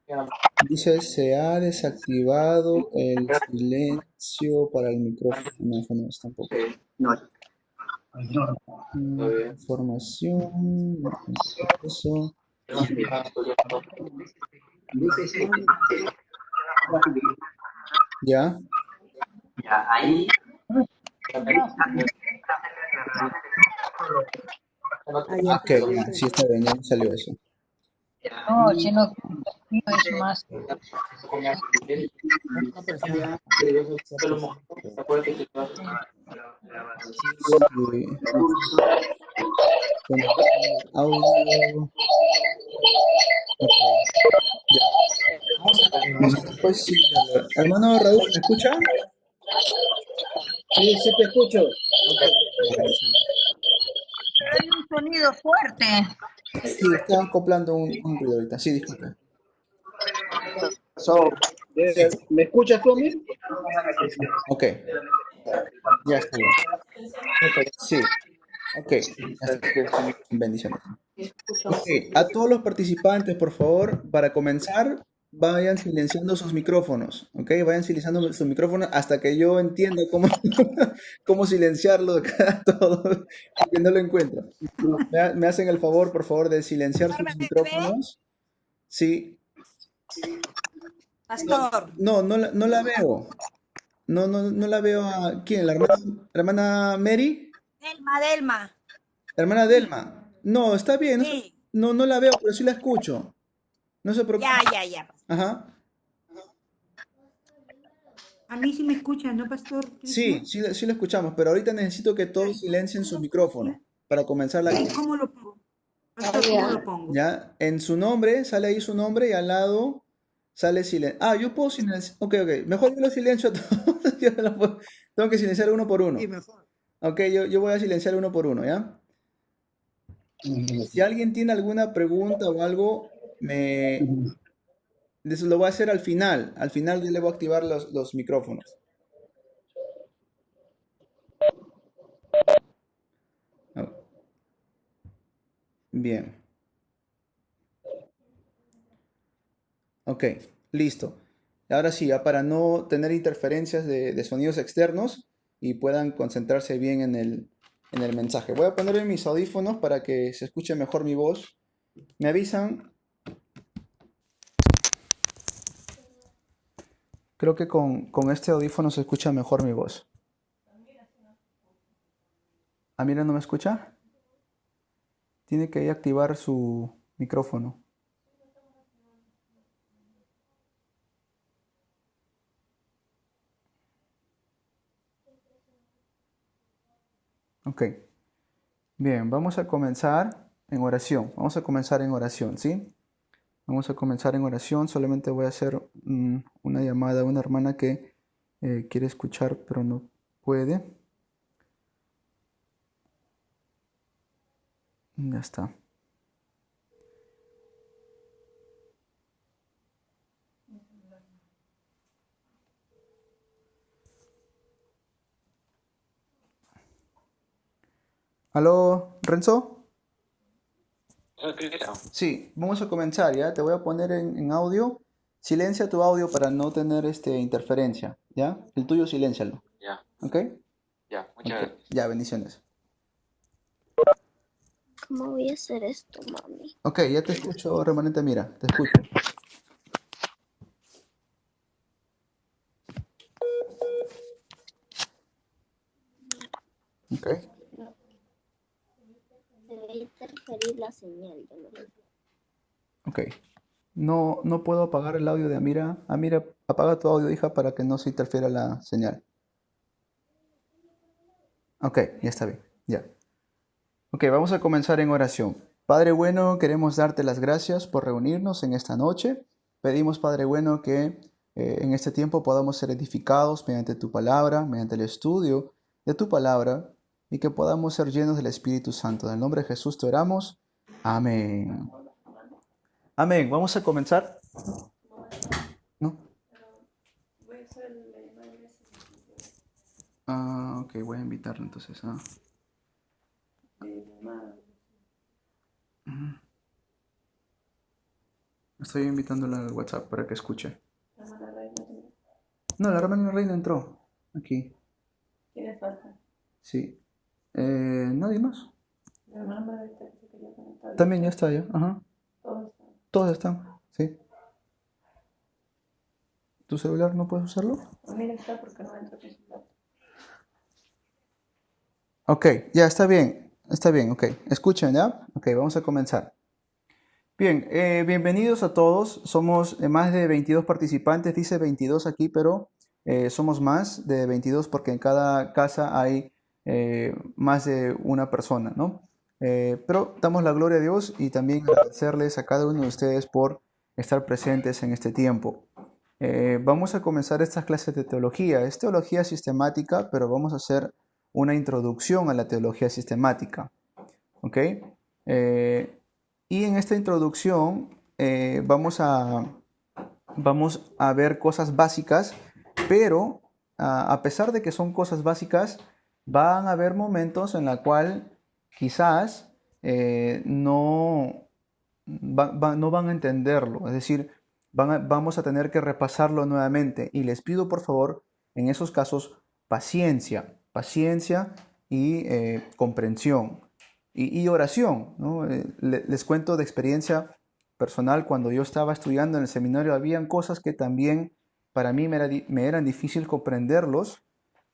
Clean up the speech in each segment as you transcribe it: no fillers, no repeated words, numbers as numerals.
Ya. Dice, se ha desactivado el silencio para el micrófono. No, eso no es tampoco. Información, no, tampoco es eso. ¿Ya? Ok, ya, sí está bien, ya me salió eso. No, sino no es más. Sí. Audio. Ok, ya. Vamos a comenzar, pues, sí, hermano Raúl, ¿me escucha? Sí, sí te escucho. Ok, ya, bendiciones. Pero hay un sonido fuerte. Sí, estaba acoplando un ruido ahorita. Sí, disculpe. ¿Me escuchas tú a mí? Ok, ya está bien. Sí, ok, ya está bien. Bendiciones. Ok, a todos los participantes, por favor, para comenzar, vayan silenciando sus micrófonos, ¿ok? Vayan silenciando sus micrófonos hasta que yo entienda cómo, cómo silenciarlo de cada todo, porque no lo encuentro. ¿Me hacen el favor, por favor, de silenciar sus micrófonos? Sí. Pastor. No la veo. No la veo a... ¿Quién? La hermana Mary? Delma. ¿La hermana Delma? No, está bien. Sí. No la veo, pero sí la escucho. No se preocupe. Ya. Ajá. A mí sí me escuchan, ¿no, Pastor Sí, Cristian? sí lo escuchamos, pero ahorita necesito que todos silencien su micrófono para comenzar la clase. ¿Cómo lo pongo? Pastor, ¿cómo lo pongo? ¿Ya? En su nombre, sale ahí su nombre y al lado sale silencio. Ah, yo puedo silenciar. Ok. Mejor yo lo silencio a todos. Tengo que silenciar uno por uno. Sí, mejor. Ok, yo voy a silenciar uno por uno, ¿ya? Si alguien tiene alguna pregunta o algo, eso lo voy a hacer al final. Al final yo le voy a activar los micrófonos. Ah, bien. Ok, listo. Ahora sí, ya para no tener interferencias de sonidos externos y puedan concentrarse bien en el mensaje. Voy a ponerme mis audífonos para que se escuche mejor mi voz. ¿Me avisan? Creo que con este audífono se escucha mejor mi voz. ¿Amira no me escucha? Tiene que activar su micrófono. Ok. Bien, vamos a comenzar en oración. Vamos a comenzar en oración, ¿sí? Vamos a comenzar en oración. Solamente voy a hacer una llamada a una hermana que quiere escuchar, pero no puede. Ya está. ¿Aló, Renzo? Sí, vamos a comenzar, ¿ya? Te voy a poner en audio. Silencia tu audio para no tener interferencia, ¿ya? El tuyo siléncialo. Ya, ¿Ok? ya, muchas Ok, gracias. ya, bendiciones. ¿Cómo voy a hacer esto, mami? Ok, ya te escucho, remanente, mira, te escucho. Ok. Debe interferir la señal. Ok. No puedo apagar el audio de Amira. Amira, apaga tu audio, hija, para que no se interfiera la señal. Ok, ya está bien. Ya. Ok, vamos a comenzar en oración. Padre bueno, queremos darte las gracias por reunirnos en esta noche. Pedimos, Padre bueno, que en este tiempo podamos ser edificados mediante tu palabra, mediante el estudio de tu palabra, y que podamos ser llenos del Espíritu Santo. En el nombre de Jesús te oramos. Amén. Amén. Vamos a comenzar. ¿No? Ah, ok, voy a invitarlo entonces. Ujú. Estoy invitándole al WhatsApp para que escuche. No, la hermana reina entró. Aquí. ¿Quiénes faltan? Sí. ¿Nadie más? La hermana Margarita que se quería conectar. También ya está ya. Ajá. Todos están. Todos están. Sí. ¿Tu celular no puedes usarlo? Mira, está porque no entra con su dato. Ok, ya está bien. Está bien, ok. Escuchen, ¿ya? Ok, vamos a comenzar. Bien, bienvenidos a todos. Somos más de 22 participantes. Dice 22 aquí, pero somos más de 22 porque en cada casa hay más de una persona, ¿no? Pero damos la gloria a Dios y también agradecerles a cada uno de ustedes por estar presentes en este tiempo. Vamos a comenzar estas clases de teología. Es teología sistemática, pero vamos a hacer una introducción a la teología sistemática. ¿Ok? Y en esta introducción vamos a ver cosas básicas, pero a pesar de que son cosas básicas, van a haber momentos en la cual quizás no van a entenderlo. Es decir, vamos a tener que repasarlo nuevamente. Y les pido, por favor, en esos casos, paciencia y comprensión. Y oración, ¿no? Les cuento de experiencia personal, cuando yo estaba estudiando en el seminario, habían cosas que también para mí me eran difícil comprenderlos,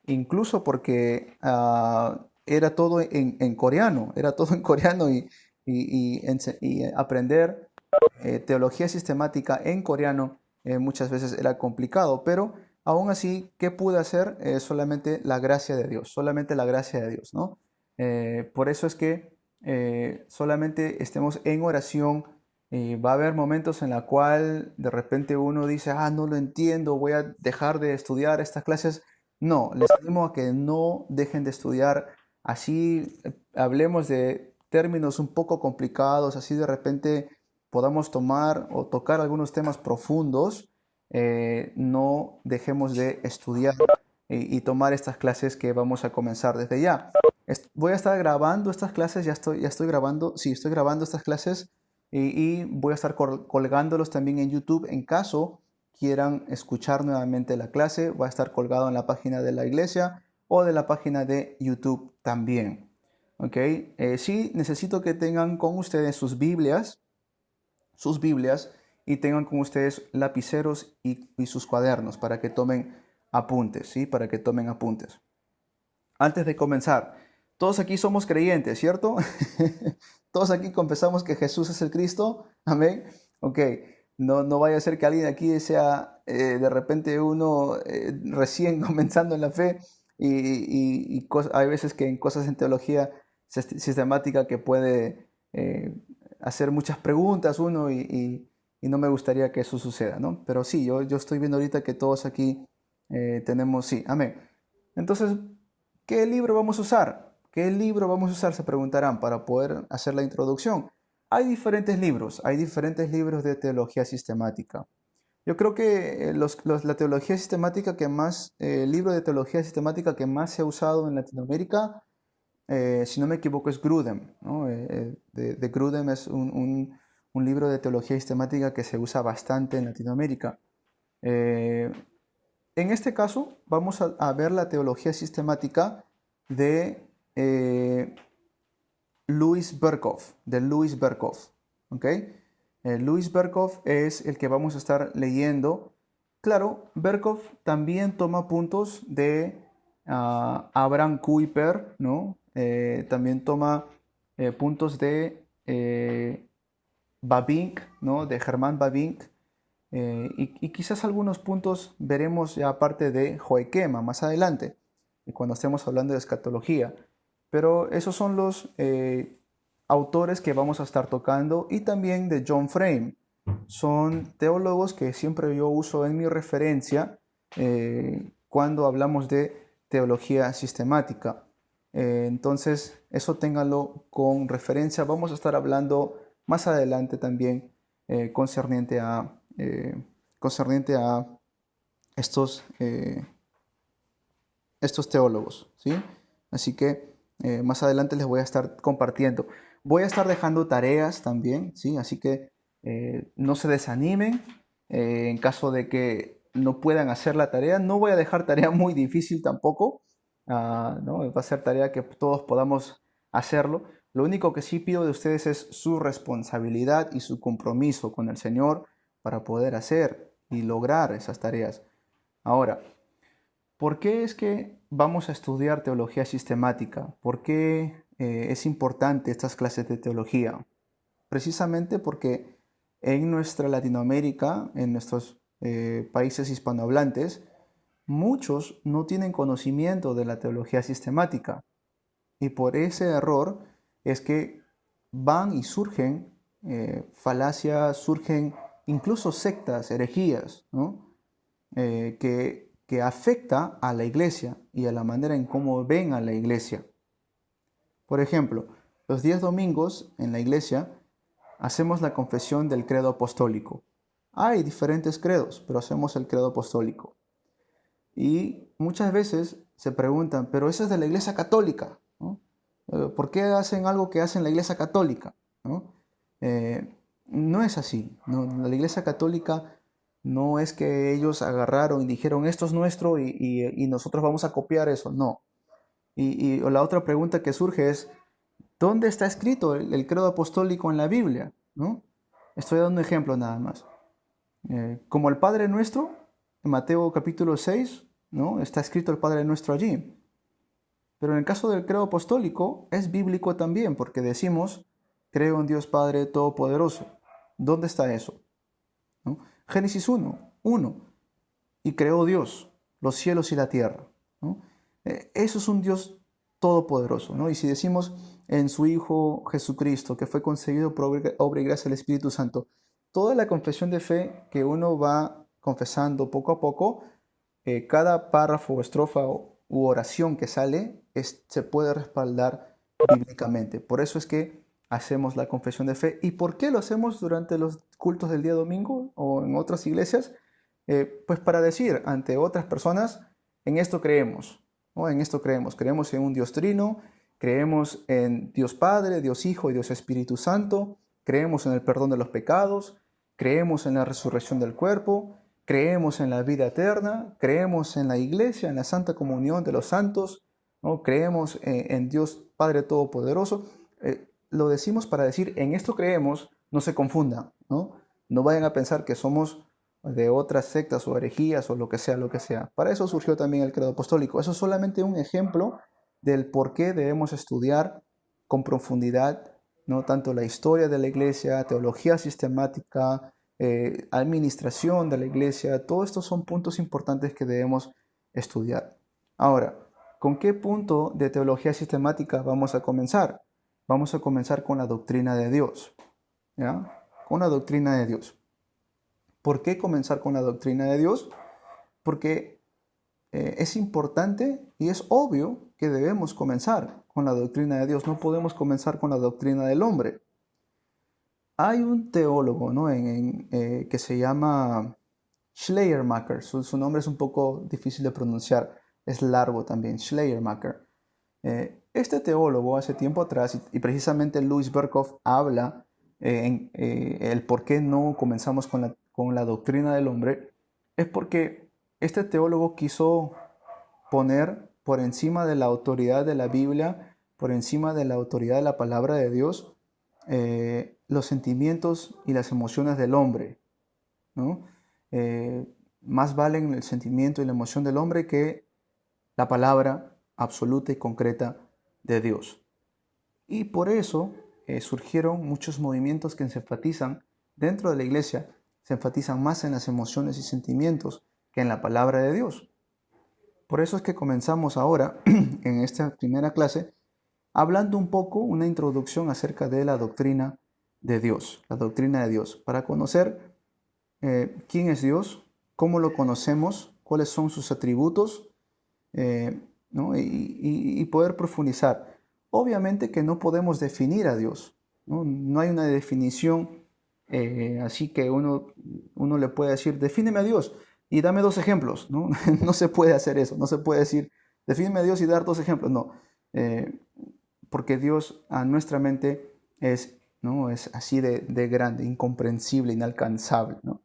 incluso porque era todo en coreano, era todo en coreano y aprender teología sistemática en coreano muchas veces era complicado, pero aún así, ¿qué pude hacer? Solamente la gracia de Dios, solamente la gracia de Dios, ¿no? Por eso es que solamente estemos en oración. Va a haber momentos en la cual de repente uno dice, no lo entiendo, voy a dejar de estudiar estas clases. No, les animo a que no dejen de estudiar. Así hablemos de términos un poco complicados, así de repente podamos tomar o tocar algunos temas profundos. No dejemos de estudiar y tomar estas clases que vamos a comenzar desde ya. Voy a estar grabando estas clases, ya estoy grabando, sí, estoy grabando estas clases y voy a estar colgándolos también en YouTube en caso quieran escuchar nuevamente la clase. Va a estar colgado en la página de la iglesia o de la página de YouTube también. ¿Ok? Sí, necesito que tengan con ustedes sus Biblias y tengan con ustedes lapiceros y sus cuadernos para que tomen apuntes, ¿sí? Para que tomen apuntes. Antes de comenzar, todos aquí somos creyentes, ¿cierto? Todos aquí confesamos que Jesús es el Cristo. Amén. Ok. No vaya a ser que alguien aquí sea de repente uno recién comenzando en la fe y hay veces que en cosas en teología sistemática que puede hacer muchas preguntas uno y no me gustaría que eso suceda, ¿no? Pero sí, yo estoy viendo ahorita que todos aquí tenemos, sí, amén. Entonces, ¿qué libro vamos a usar? ¿Qué libro vamos a usar? Se preguntarán para poder hacer la introducción. Hay diferentes libros de teología sistemática. Yo creo que la teología sistemática que más, el libro de teología sistemática que más se ha usado en Latinoamérica, si no me equivoco, es Grudem, ¿no? De Grudem es un libro de teología sistemática que se usa bastante en Latinoamérica. En este caso, vamos a ver la teología sistemática de Louis Berkhof, ¿ok? Louis Berkhof es el que vamos a estar leyendo. Claro, Berkhof también toma puntos de Abraham Kuyper, ¿no? También toma puntos de Bavinck, ¿no? De Germán Bavinck. Y quizás algunos puntos veremos ya aparte de Joequema más adelante, cuando estemos hablando de escatología. Pero esos son los autores que vamos a estar tocando, y también de John Frame. Son teólogos que siempre yo uso en mi referencia cuando hablamos de teología sistemática. Entonces, eso ténganlo con referencia. Vamos a estar hablando más adelante también concerniente a estos, estos teólogos, ¿sí? Así que más adelante les voy a estar compartiendo. Voy a estar dejando tareas también, ¿sí? Así que no se desanimen en caso de que no puedan hacer la tarea. No voy a dejar tarea muy difícil tampoco, ¿no? Va a ser tarea que todos podamos hacerlo. Lo único que sí pido de ustedes es su responsabilidad y su compromiso con el Señor para poder hacer y lograr esas tareas. Ahora, ¿por qué es que vamos a estudiar teología sistemática? ¿Por qué es importante estas clases de teología? Precisamente porque en nuestra Latinoamérica, en nuestros países hispanohablantes, muchos no tienen conocimiento de la teología sistemática. Y por ese error es que van y surgen falacias, surgen incluso sectas, herejías, ¿no? Que afecta a la iglesia y a la manera en cómo ven a la iglesia. Por ejemplo, los días domingos en la iglesia hacemos la confesión del credo apostólico. Hay diferentes credos, pero hacemos el credo apostólico. Y muchas veces se preguntan, pero eso es de la iglesia católica, ¿no? ¿Por qué hacen algo que hacen la iglesia católica? ¿No? No es así, ¿no? La iglesia católica no es que ellos agarraron y dijeron esto es nuestro y nosotros vamos a copiar eso, no. Y la otra pregunta que surge es, ¿dónde está escrito el credo apostólico en la Biblia? ¿No? Estoy dando un ejemplo nada más. Como el Padre Nuestro, en Mateo capítulo 6, ¿no? Está escrito el Padre Nuestro allí. Pero en el caso del credo apostólico es bíblico también, porque decimos, creo en Dios Padre Todopoderoso. ¿Dónde está eso? ¿No? Génesis 1. Y creó Dios los cielos y la tierra, ¿no? Eso es un Dios todopoderoso, ¿no? Y si decimos en su Hijo Jesucristo, que fue concebido por obra y gracia del Espíritu Santo, toda la confesión de fe que uno va confesando poco a poco, cada párrafo o estrofa u oración que sale se puede respaldar bíblicamente. Por eso es que hacemos la confesión de fe. ¿Y por qué lo hacemos durante los cultos del día domingo o en otras iglesias? Pues para decir ante otras personas, en esto creemos, ¿no? En esto creemos. Creemos en un Dios trino, creemos en Dios Padre, Dios Hijo y Dios Espíritu Santo, creemos en el perdón de los pecados, creemos en la resurrección del cuerpo, creemos en la vida eterna, creemos en la iglesia, en la santa comunión de los santos, ¿no? Creemos en Dios Padre Todopoderoso. Lo decimos para decir, en esto creemos, no se confundan, ¿no? No vayan a pensar que somos de otras sectas o herejías o lo que sea, lo que sea. Para eso surgió también el credo apostólico. Eso es solamente un ejemplo del por qué debemos estudiar con profundidad, ¿no? Tanto la historia de la iglesia, teología sistemática, administración de la iglesia. Todos estos son puntos importantes que debemos estudiar. Ahora, ¿con qué punto de teología sistemática vamos a comenzar? Vamos a comenzar con la doctrina de Dios, ¿ya? Con la doctrina de Dios. ¿Por qué comenzar con la doctrina de Dios? Porque es importante y es obvio que debemos comenzar con la doctrina de Dios. No podemos comenzar con la doctrina del hombre. Hay un teólogo, ¿no? Que se llama Schleiermacher. Su nombre es un poco difícil de pronunciar. Es largo también, Schleiermacher. Este teólogo hace tiempo atrás, y precisamente Louis Berkhoff habla el por qué no comenzamos con la doctrina del hombre, es porque este teólogo quiso poner por encima de la autoridad de la Biblia, por encima de la autoridad de la palabra de Dios, los sentimientos y las emociones del hombre, ¿no? Más valen el sentimiento y la emoción del hombre que la palabra absoluta y concreta de Dios. Y por eso surgieron muchos movimientos que se enfatizan dentro de la iglesia, se enfatizan más en las emociones y sentimientos que en la palabra de Dios. Por eso es que comenzamos ahora, en esta primera clase, hablando un poco, una introducción acerca de la doctrina de Dios, la doctrina de Dios, para conocer quién es Dios, cómo lo conocemos, cuáles son sus atributos, ¿no? y poder profundizar. Obviamente que no podemos definir a Dios, ¿no? No hay una definición así que uno le puede decir, defíneme a Dios. y dame dos ejemplos, ¿no? No se puede hacer eso, no se puede decir, defíneme a Dios y dar dos ejemplos, no. Porque Dios a nuestra mente es, ¿no? Es así de grande, incomprensible, inalcanzable, ¿no?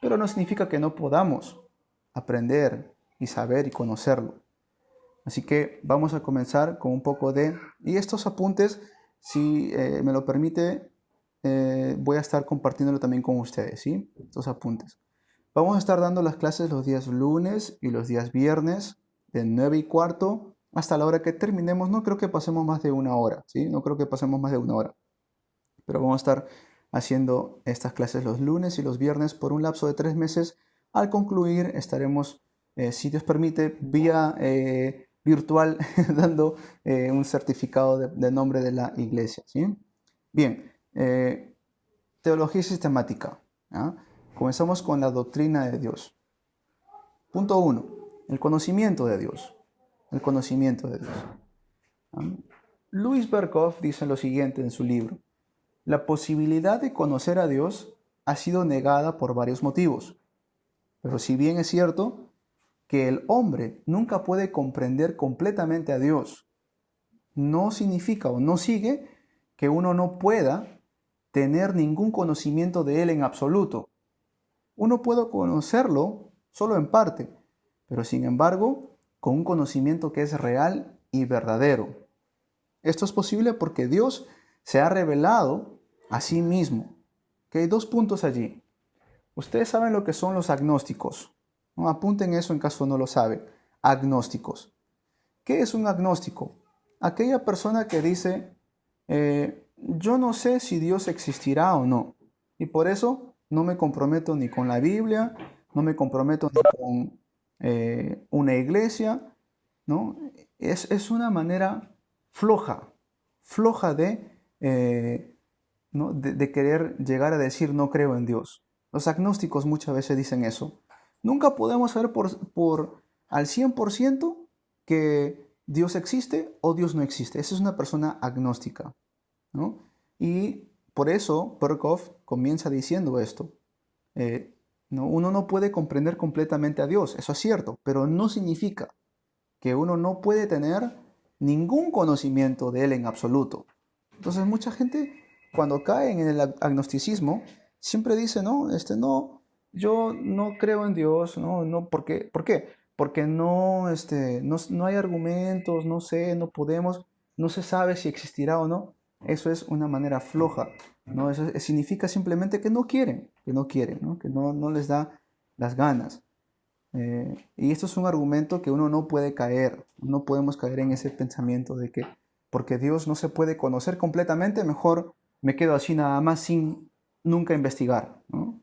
Pero no significa que no podamos aprender y saber y conocerlo. Así que vamos a comenzar con un poco y estos apuntes, si me lo permite, voy a estar compartiéndolo también con ustedes, ¿sí? Estos apuntes. Vamos a estar dando las clases los días lunes y los días viernes de 9:15 hasta la hora que terminemos. No creo que pasemos más de una hora, ¿sí? No creo que pasemos más de una hora. Pero vamos a estar haciendo estas clases los lunes y los viernes por un lapso de 3 meses. Al concluir estaremos, si Dios permite, vía virtual dando un certificado de nombre de la iglesia, ¿sí? Bien, teología sistemática, ¿ah? Comenzamos con la doctrina de Dios. Punto 1. El conocimiento de Dios. El conocimiento de Dios. Louis Berkhoff dice lo siguiente en su libro: la posibilidad de conocer a Dios ha sido negada por varios motivos. Pero si bien es cierto que el hombre nunca puede comprender completamente a Dios, no significa o no sigue que uno no pueda tener ningún conocimiento de Él en absoluto. Uno puede conocerlo solo en parte, pero sin embargo, con un conocimiento que es real y verdadero. Esto es posible porque Dios se ha revelado a sí mismo. Hay 2 puntos allí. Ustedes saben lo que son los agnósticos, ¿no? Apunten eso en caso no lo saben. Agnósticos. ¿Qué es un agnóstico? Aquella persona que dice, yo no sé si Dios existirá o no, y por eso no me comprometo ni con la Biblia, no me comprometo ni con una iglesia, ¿no? Es una manera floja ¿no? de querer llegar a decir no creo en Dios. Los agnósticos muchas veces dicen eso. Nunca podemos saber al 100% que Dios existe o Dios no existe. Esa es una persona agnóstica, ¿no? Y por eso Berkhoff comienza diciendo esto. ¿No? Uno no puede comprender completamente a Dios, eso es cierto, pero no significa que uno no puede tener ningún conocimiento de Él en absoluto. Entonces mucha gente cuando cae en el agnosticismo siempre dice, no, no, yo no creo en Dios, no, ¿por qué? Porque no hay argumentos, no sé, no podemos, no se sabe si existirá o no. Eso es una manera floja, ¿no? Eso significa simplemente que no quieren, ¿no? Que no les da las ganas. Y esto es un argumento que uno no puede caer, no podemos caer en ese pensamiento de que porque Dios no se puede conocer completamente, mejor me quedo así nada más sin nunca investigar, ¿no?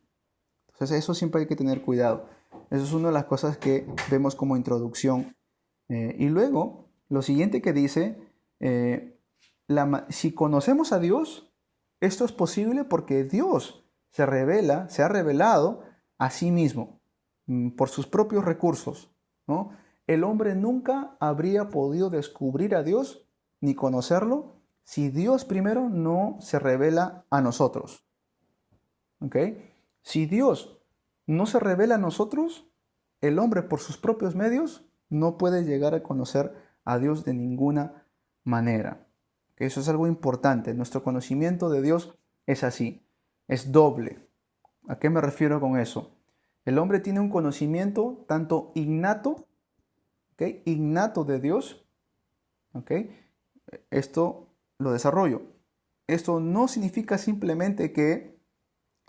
Entonces eso siempre hay que tener cuidado. Eso es una de las cosas que vemos como introducción. Y luego, lo siguiente que dice, si conocemos a Dios, esto es posible porque Dios se ha revelado a sí mismo por sus propios recursos, ¿no? El hombre nunca habría podido descubrir a Dios ni conocerlo si Dios primero no se revela a nosotros. ¿Ok? Si Dios no se revela a nosotros, el hombre por sus propios medios no puede llegar a conocer a Dios de ninguna manera. Eso es algo importante. Nuestro conocimiento de Dios es así, es doble. ¿A qué me refiero con eso? El hombre tiene un conocimiento tanto innato, ¿okay? Innato de Dios, ¿okay? Esto lo desarrollo. Esto no significa simplemente que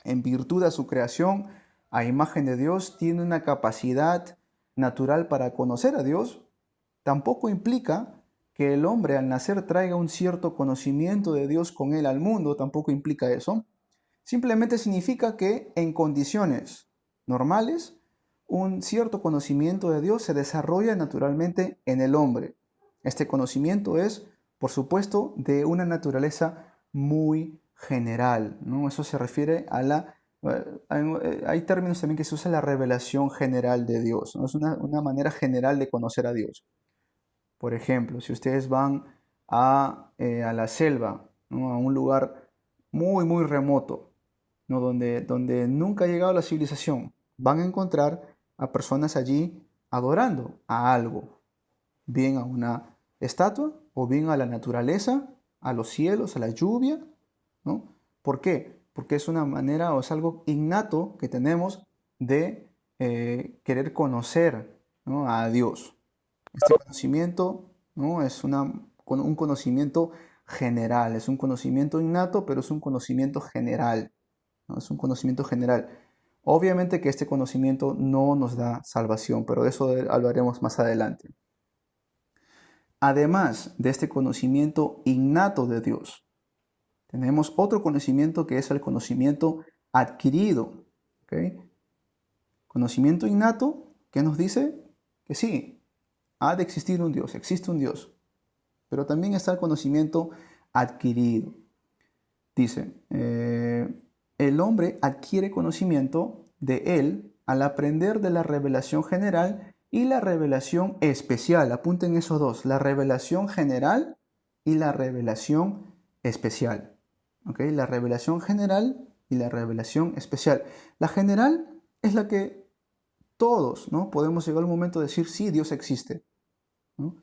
en virtud de su creación, a imagen de Dios, tiene una capacidad natural para conocer a Dios. Tampoco implica que el hombre al nacer traiga un cierto conocimiento de Dios con él al mundo, tampoco implica eso. Simplemente significa que en condiciones normales, un cierto conocimiento de Dios se desarrolla naturalmente en el hombre. Este conocimiento es, por supuesto, de una naturaleza muy general, ¿no? Eso se refiere a hay términos también que se usa la revelación general de Dios, ¿no? Es una manera general de conocer a Dios. Por ejemplo, si ustedes van a la selva, ¿no? A un lugar muy, muy remoto, ¿no? donde nunca ha llegado la civilización, van a encontrar a personas allí adorando a algo, bien a una estatua o bien a la naturaleza, a los cielos, a la lluvia, ¿no? ¿Por qué? Porque es una manera o es algo innato que tenemos de querer conocer, ¿no?, a Dios. Este conocimiento, ¿no?, es un conocimiento general, es un conocimiento innato, pero es un conocimiento general, ¿no? Es un conocimiento general. Obviamente que este conocimiento no nos da salvación, pero de eso hablaremos más adelante. Además de este conocimiento innato de Dios, tenemos otro conocimiento que es el conocimiento adquirido. ¿Okay? Conocimiento innato que nos dice que sí, ha de existir un Dios, existe un Dios. Pero también está el conocimiento adquirido. Dice, el hombre adquiere conocimiento de él al aprender de la revelación general y la revelación especial. Apunten esos dos, la revelación general y la revelación especial. ¿Okay? La revelación general y la revelación especial. La general es la que todos, ¿no?, podemos llegar al momento de decir, sí, Dios existe, ¿no?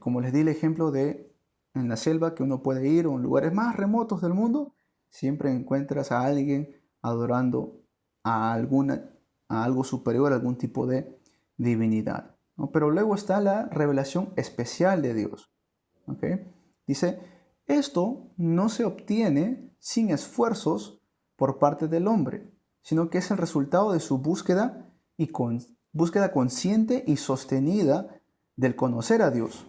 Como les di el ejemplo de en la selva que uno puede ir o en lugares más remotos del mundo, siempre encuentras a alguien adorando a algo superior, a algún tipo de divinidad, ¿no? Pero luego está la revelación especial de Dios. ¿Okay? Dice, esto no se obtiene sin esfuerzos por parte del hombre, sino que es el resultado de su búsqueda búsqueda consciente y sostenida del conocer a Dios.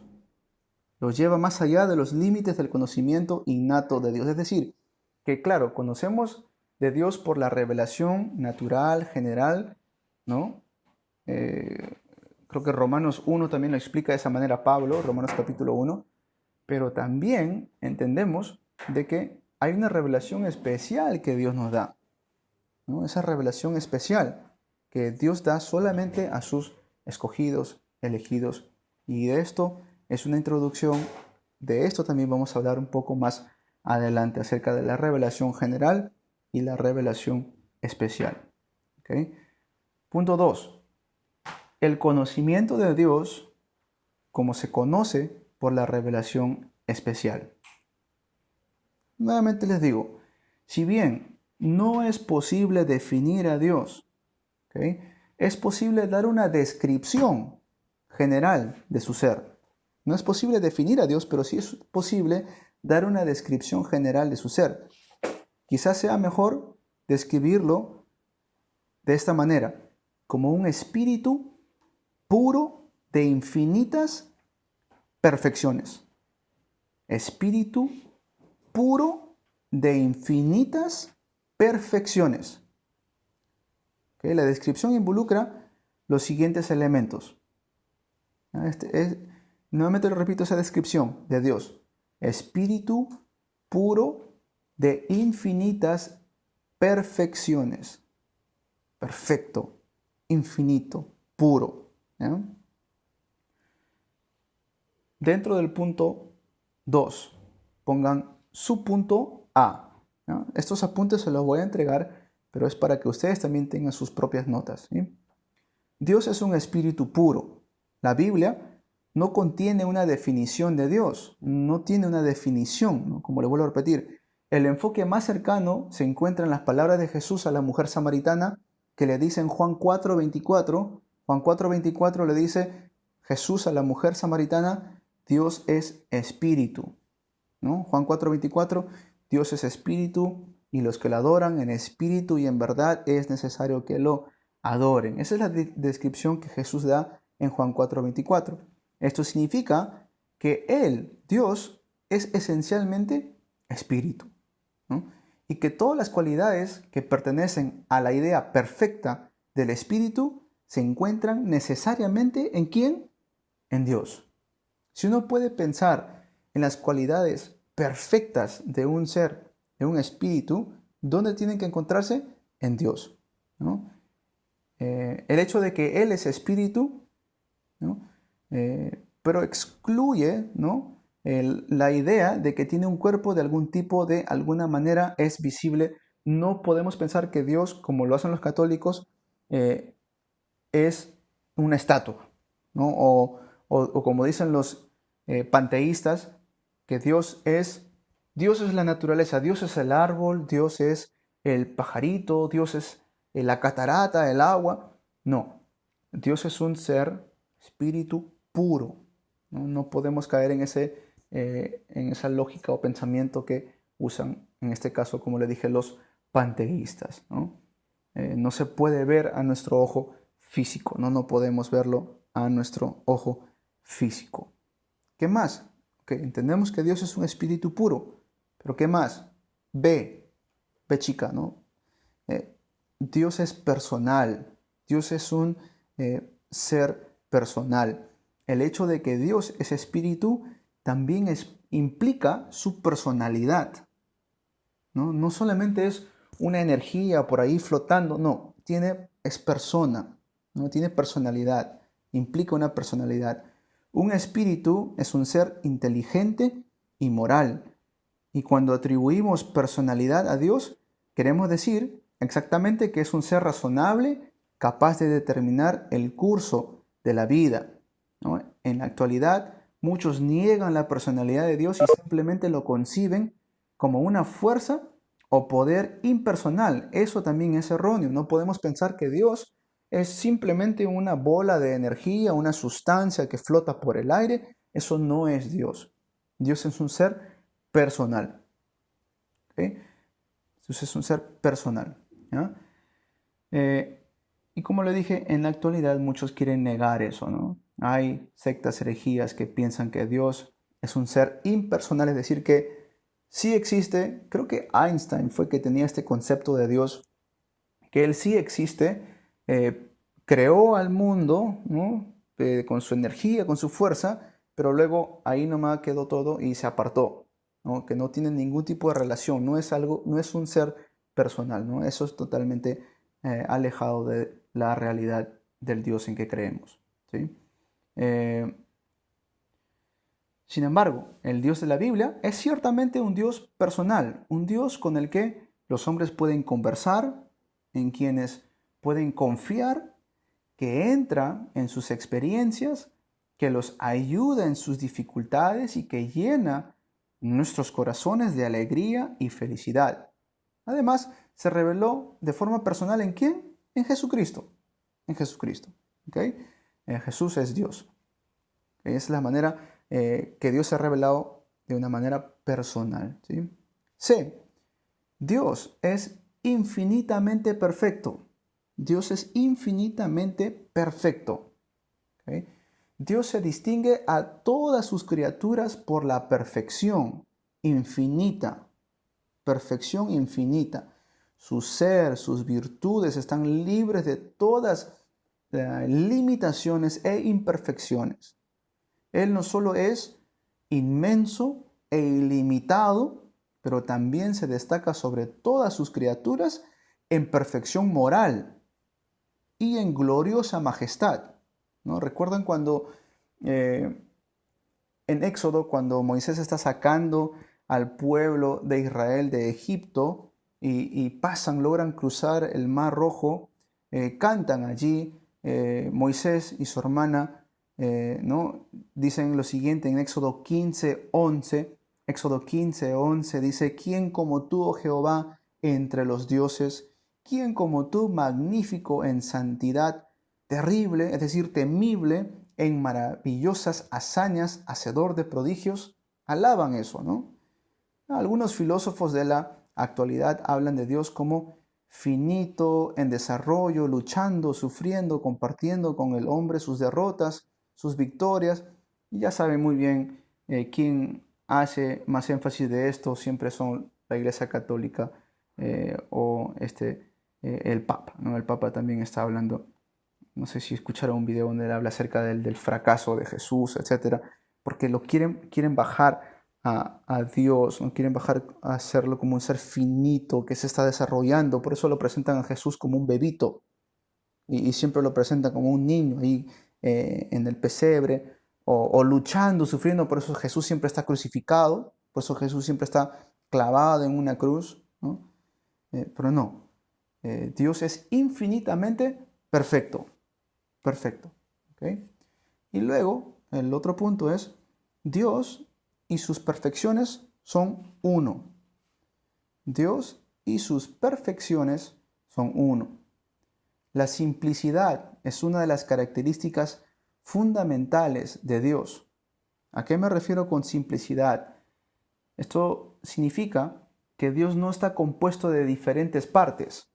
Lo lleva más allá de los límites del conocimiento innato de Dios. Es decir, que claro, conocemos de Dios por la revelación natural, general, ¿no? Creo que Romanos 1 también lo explica de esa manera Pablo, Romanos capítulo 1, pero también entendemos de que hay una revelación especial que Dios nos da, ¿no? Esa revelación especial que Dios da solamente a sus escogidos, elegidos. Y de esto es una introducción. De esto también vamos a hablar un poco más adelante acerca de la revelación general y la revelación especial. ¿Okay? Punto 2. El conocimiento de Dios como se conoce por la revelación especial. Nuevamente les digo, si bien no es posible definir a Dios, ¿okay?, es posible dar una descripción general de su ser. No es posible definir a Dios, pero sí es posible dar una descripción general de su ser. Quizás sea mejor describirlo de esta manera, como un espíritu puro de infinitas perfecciones. Espíritu puro de infinitas perfecciones. ¿Okay? La descripción involucra los siguientes elementos. Nuevamente lo repito, esa descripción de Dios. Espíritu puro de infinitas perfecciones. Perfecto, infinito, puro. ¿Ya? Dentro del punto 2, pongan su punto A. ¿Ya? Estos apuntes se los voy a entregar, pero es para que ustedes también tengan sus propias notas. ¿Sí? Dios es un espíritu puro. La Biblia no contiene una definición de Dios, no tiene una definición, ¿no? Como le vuelvo a repetir, el enfoque más cercano se encuentra en las palabras de Jesús a la mujer samaritana, que le dice en Juan 4:24. Juan 4:24 le dice Jesús a la mujer samaritana, Dios es espíritu, ¿no? Juan 4:24, Dios es espíritu y los que lo adoran en espíritu y en verdad es necesario que lo adoren. Esa es la descripción que Jesús da en Juan 4:24. Esto significa que Él, Dios, es esencialmente espíritu, ¿no? Y que todas las cualidades que pertenecen a la idea perfecta del espíritu se encuentran necesariamente ¿en quién? En Dios. Si uno puede pensar en las cualidades perfectas de un ser, de un espíritu, ¿dónde tienen que encontrarse? En Dios, ¿no? El hecho de que Él es espíritu, ¿no? Pero excluye, ¿no?, la idea de que tiene un cuerpo de algún tipo, de alguna manera es visible. No podemos pensar que Dios, como lo hacen los católicos, es una estatua, ¿no? O como dicen los panteístas, que Dios es la naturaleza, Dios es el árbol, Dios es el pajarito, Dios es la catarata, el agua. No, Dios es un ser, espíritu puro. No podemos caer en esa lógica o pensamiento que usan, en este caso, como le dije, los panteístas, ¿no? No se puede ver a nuestro ojo físico, no podemos verlo a nuestro ojo físico. ¿Qué más? Okay, entendemos que Dios es un espíritu puro, pero ¿qué más? B chica, ¿no? Dios es personal, Dios es un ser personal. El hecho de que Dios es espíritu también implica su personalidad, ¿no? No solamente es una energía por ahí flotando, no, es persona, ¿no? Tiene personalidad, implica una personalidad. Un espíritu es un ser inteligente y moral. Y cuando atribuimos personalidad a Dios, queremos decir exactamente que es un ser razonable, capaz de determinar el curso de la vida, ¿no? En la actualidad, muchos niegan la personalidad de Dios y simplemente lo conciben como una fuerza o poder impersonal. Eso también es erróneo. No podemos pensar que Dios es simplemente una bola de energía, una sustancia que flota por el aire. Eso no es Dios. Dios es un ser personal. ¿Okay? Dios es un ser personal, ¿ya? Y como le dije, en la actualidad muchos quieren negar eso, ¿no? Hay sectas herejías que piensan que Dios es un ser impersonal, es decir, que sí existe. Creo que Einstein fue que tenía este concepto de Dios, que Él sí existe, creó al mundo, ¿no? Con su energía, con su fuerza, pero luego ahí nomás quedó todo y se apartó, ¿no? Que no tiene ningún tipo de relación, no es un ser personal, ¿no? Eso es totalmente alejado de la realidad del Dios en que creemos, ¿sí? Sin embargo, el Dios de la Biblia es ciertamente un Dios personal, un Dios con el que los hombres pueden conversar, en quienes pueden confiar, que entra en sus experiencias, que los ayuda en sus dificultades y que llena nuestros corazones de alegría y felicidad. Además, se reveló de forma personal ¿en quién? En Jesucristo. En Jesucristo. ¿Okay? Jesús es Dios. ¿Okay? Es la manera que Dios se ha revelado de una manera personal, ¿sí? C. Dios es infinitamente perfecto. Dios es infinitamente perfecto. ¿Okay? Dios se distingue a todas sus criaturas por la perfección infinita. Perfección infinita. Su ser, sus virtudes están libres de todas limitaciones e imperfecciones. Él no solo es inmenso e ilimitado, pero también se destaca sobre todas sus criaturas en perfección moral y en gloriosa majestad, ¿no? ¿Recuerdan cuando en Éxodo, cuando Moisés está sacando al pueblo de Israel de Egipto y logran cruzar el Mar Rojo, cantan allí Moisés y su hermana, ¿no? Dicen lo siguiente en Éxodo 15:11. Éxodo 15:11 dice: ¿Quién como tú, oh Jehová, entre los dioses? ¿Quién como tú, magnífico en santidad, terrible, es decir, temible, en maravillosas hazañas, hacedor de prodigios? Alaban eso, ¿no? Algunos filósofos de la actualidad hablan de Dios como finito, en desarrollo, luchando, sufriendo, compartiendo con el hombre sus derrotas, sus victorias. Y ya saben muy bien quién hace más énfasis de esto, siempre son la Iglesia Católica o el Papa, ¿no? El Papa también está hablando, no sé si escucharon un video donde él habla acerca del fracaso de Jesús, etc. Porque lo quieren bajar a Dios, no quieren bajar a hacerlo como un ser finito que se está desarrollando. Por eso lo presentan a Jesús como un bebito y siempre lo presentan como un niño ahí en el pesebre o luchando, sufriendo. Por eso Jesús siempre está crucificado, por eso Jesús siempre está clavado en una cruz, ¿no? Pero no, Dios es infinitamente perfecto. Perfecto. ¿Ok? Y luego, el otro punto es, Dios y sus perfecciones son uno. Dios y sus perfecciones son uno. La simplicidad es una de las características fundamentales de Dios. ¿A qué me refiero con simplicidad? Esto significa que Dios no está compuesto de diferentes partes.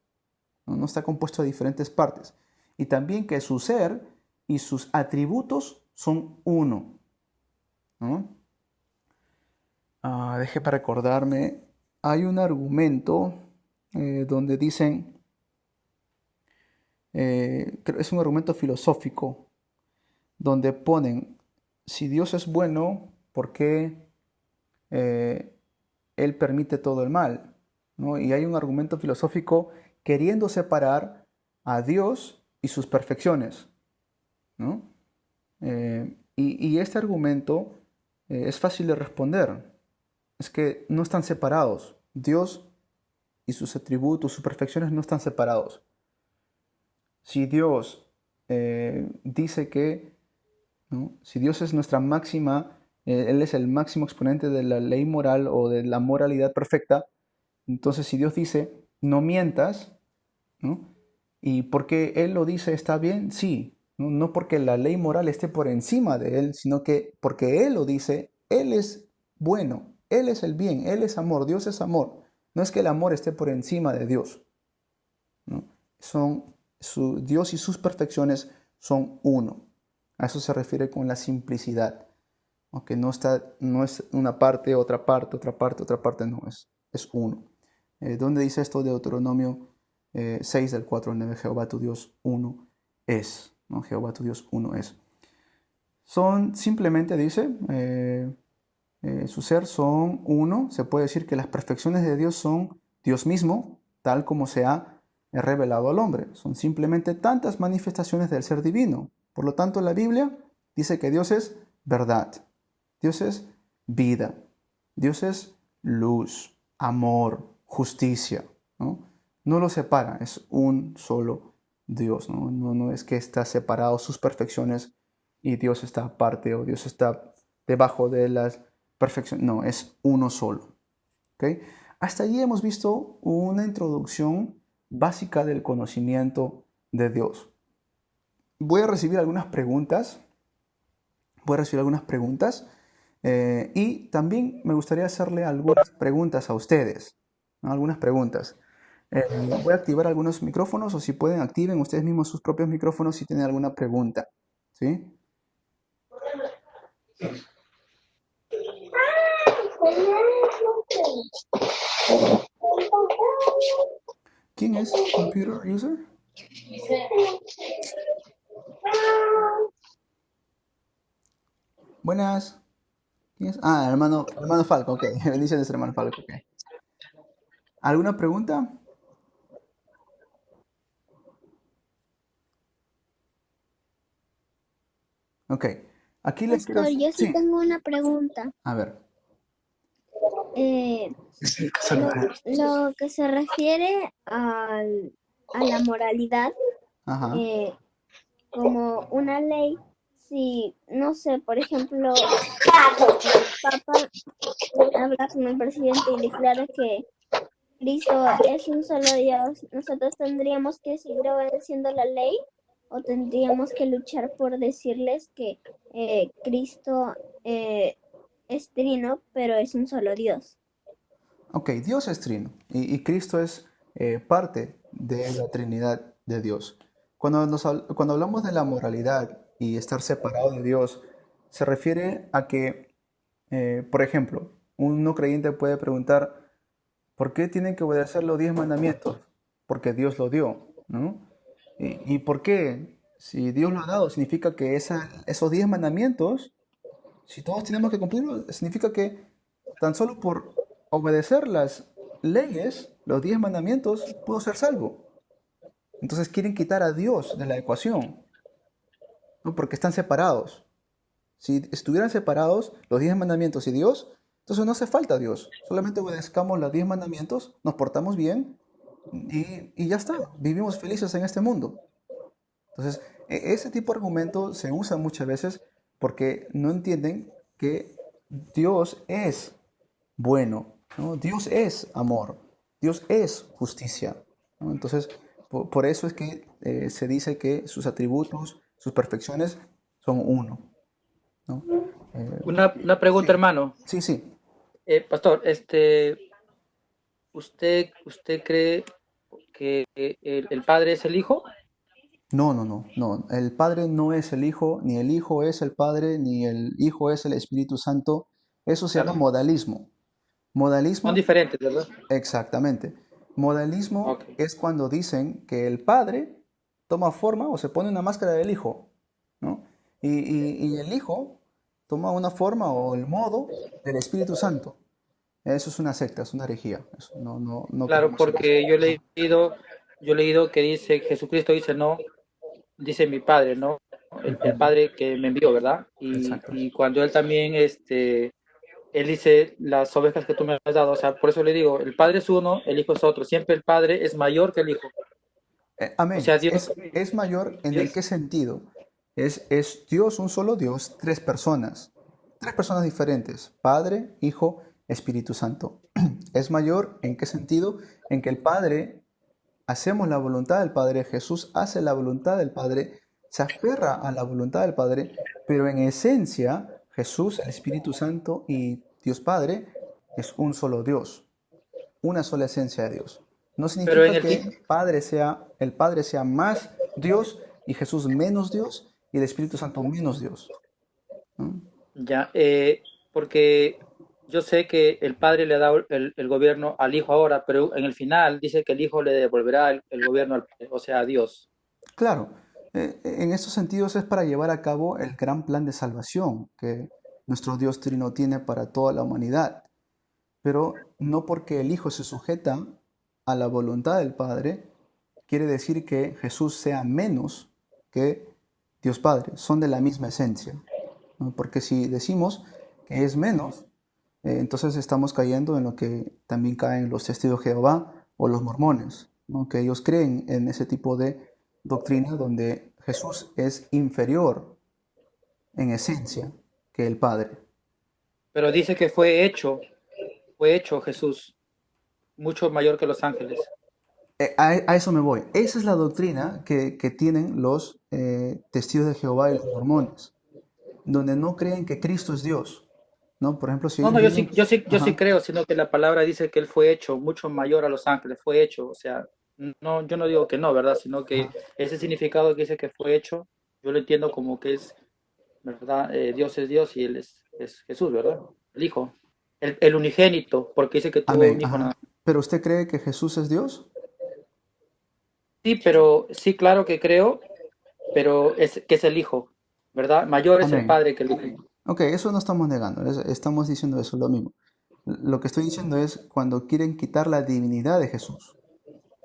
No está compuesto de diferentes partes. Y también que su ser y sus atributos son uno. ¿No? Deje para recordarme. Hay un argumento donde dicen, es un argumento filosófico, donde ponen, si Dios es bueno, ¿por qué Él permite todo el mal? ¿No? Y hay un argumento filosófico queriendo separar a Dios y sus perfecciones, ¿no? Y este argumento es fácil de responder. Es que no están separados. Dios y sus atributos, sus perfecciones no están separados. Si Dios dice que, ¿no? Si Dios es nuestra máxima, Él es el máximo exponente de la ley moral o de la moralidad perfecta, entonces si Dios dice, no mientas, ¿no? Y porque Él lo dice, ¿está bien? Sí. No porque la ley moral esté por encima de Él, sino que porque Él lo dice, Él es bueno, Él es el bien, Él es amor, Dios es amor. No es que el amor esté por encima de Dios, ¿no? Dios y sus perfecciones son uno. A eso se refiere con la simplicidad. Aunque no es una parte, otra parte, otra parte, otra parte, no, es uno. ¿Dónde dice esto? Deuteronomio 6 del 4 al 9, Jehová tu Dios uno es, ¿no? Jehová tu Dios uno es. Son simplemente, dice, su ser son uno. Se puede decir que las perfecciones de Dios son Dios mismo, tal como se ha revelado al hombre. Son simplemente tantas manifestaciones del ser divino. Por lo tanto, la Biblia dice que Dios es verdad, Dios es vida, Dios es luz, amor, justicia, ¿no? No lo separa, es un solo Dios, ¿no? No es que está separado sus perfecciones y Dios está aparte o Dios está debajo de las perfecciones. No, es uno solo. ¿Okay? Hasta allí hemos visto una introducción básica del conocimiento de Dios. Voy a recibir algunas preguntas. Y también me gustaría hacerle algunas preguntas a ustedes, ¿no? Algunas preguntas. Voy a activar algunos micrófonos o si pueden activen ustedes mismos sus propios micrófonos si tienen alguna pregunta. ¿Sí? ¿Quién es computer user? Buenas. ¿Quién es? Hermano Falco, ok. Bendiciones, hermano Falco, ok. ¿Alguna pregunta? Ok. Aquí les quiero... Pastor, yo sí tengo una pregunta. A ver. Lo que se refiere a la moralidad, Ajá. como una ley, si, no sé, por ejemplo, Papa habla con el presidente y declara que Cristo es un solo Dios, ¿nosotros tendríamos que seguir obedeciendo la ley o tendríamos que luchar por decirles que Cristo es trino, pero es un solo Dios? Ok, Dios es trino y Cristo es parte de la Trinidad de Dios. Cuando hablamos de la moralidad y estar separado de Dios, se refiere a que, por ejemplo, un no creyente puede preguntar, ¿por qué tienen que obedecer los 10 mandamientos? Porque Dios lo dio, ¿no? ¿Y por qué? Si Dios lo ha dado, significa que esos 10 mandamientos, si todos tenemos que cumplirlos, significa que tan solo por obedecer las leyes, los 10 mandamientos, puedo ser salvo. Entonces quieren quitar a Dios de la ecuación, ¿no? Porque están separados. Si estuvieran separados los 10 mandamientos y Dios, entonces no hace falta Dios. Solamente obedezcamos los 10 mandamientos, nos portamos bien y ya está. Vivimos felices en este mundo. Entonces, Ese tipo de argumento se usa muchas veces porque no entienden que Dios es bueno, ¿no? Dios es amor, Dios es justicia, ¿no? Entonces, por eso es que se dice que sus atributos, sus perfecciones son uno, ¿no? Una pregunta, Sí, hermano. sí, sí. Pastor, ¿usted cree que el Padre es el Hijo? No, no, no, no. El Padre no es el Hijo, ni el Hijo es el Padre, ni el Hijo es el Espíritu Santo. Eso se llama Claro. modalismo. Son Modalismo, diferentes, ¿verdad? exactamente. Modalismo Ok. es cuando dicen que el Padre toma forma o se pone una máscara del Hijo, ¿no? Y el Hijo toma una forma o el modo del Espíritu Santo. Eso es una secta, es una herejía. Eso, no Claro, creemos en eso. porque Ajá, yo he leído que dice, Jesucristo dice, no, dice mi Padre, ¿no? El ujú, Padre que me envió, ¿verdad? exacto. Y cuando Él también, Él dice, las ovejas que tú me has dado, o sea, por eso le digo, el Padre es uno, el Hijo es otro, siempre el Padre es mayor que el Hijo. O Amén. sea, Dios, Es mayor en el Dios, qué sentido. Es Dios, un solo Dios, tres personas diferentes, Padre, Hijo, Espíritu Santo. Es mayor en qué sentido, en que el Padre, hacemos la voluntad del Padre, Jesús hace la voluntad del Padre, se aferra a la voluntad del Padre, pero en esencia Jesús, el Espíritu Santo y Dios Padre es un solo Dios, una sola esencia de Dios. No pero en significa el que fin, el Padre sea más Dios y Jesús menos Dios y el Espíritu Santo menos Dios, ¿no? ya, porque yo sé que el Padre le ha dado el gobierno al Hijo ahora, pero en el final dice que el Hijo le devolverá el gobierno al Padre, o sea, a Dios. Claro, en estos sentidos es para llevar a cabo el gran plan de salvación que nuestro Dios Trino tiene para toda la humanidad, pero no porque el Hijo se sujeta a la voluntad del Padre, quiere decir que Jesús sea menos que Dios Padre, son de la misma esencia, ¿no? Porque si decimos que es menos, entonces estamos cayendo en lo que también caen los testigos de Jehová o los mormones, ¿no? Que ellos creen en ese tipo de doctrina donde Jesús es inferior en esencia que el Padre. Pero dice que fue hecho Jesús, mucho mayor que los ángeles. A eso me voy. Esa es la doctrina que tienen los testigos de Jehová y los mormones, donde no creen que Cristo es Dios, ¿no? Por ejemplo, si No, ellos no, vienen... yo sí Ajá, creo, sino que la palabra dice que él fue hecho mucho mayor a los ángeles, fue hecho, o sea, no, yo no digo que no, ¿verdad? Sino que ajá. ese significado que dice que fue hecho, yo lo entiendo como que es, ¿verdad? Dios es Dios y él es Jesús, ¿verdad? El Hijo, el unigénito, porque dice que tuvo Amén, un hijo nada ajá. más. ¿Pero usted cree que Jesús es Dios? Sí, pero sí, claro que creo, pero es que es el Hijo, ¿verdad? Mayor es el Amén. Padre que el Hijo. Ok, eso no estamos negando, estamos diciendo eso, lo mismo. Lo que estoy diciendo es cuando quieren quitar la divinidad de Jesús.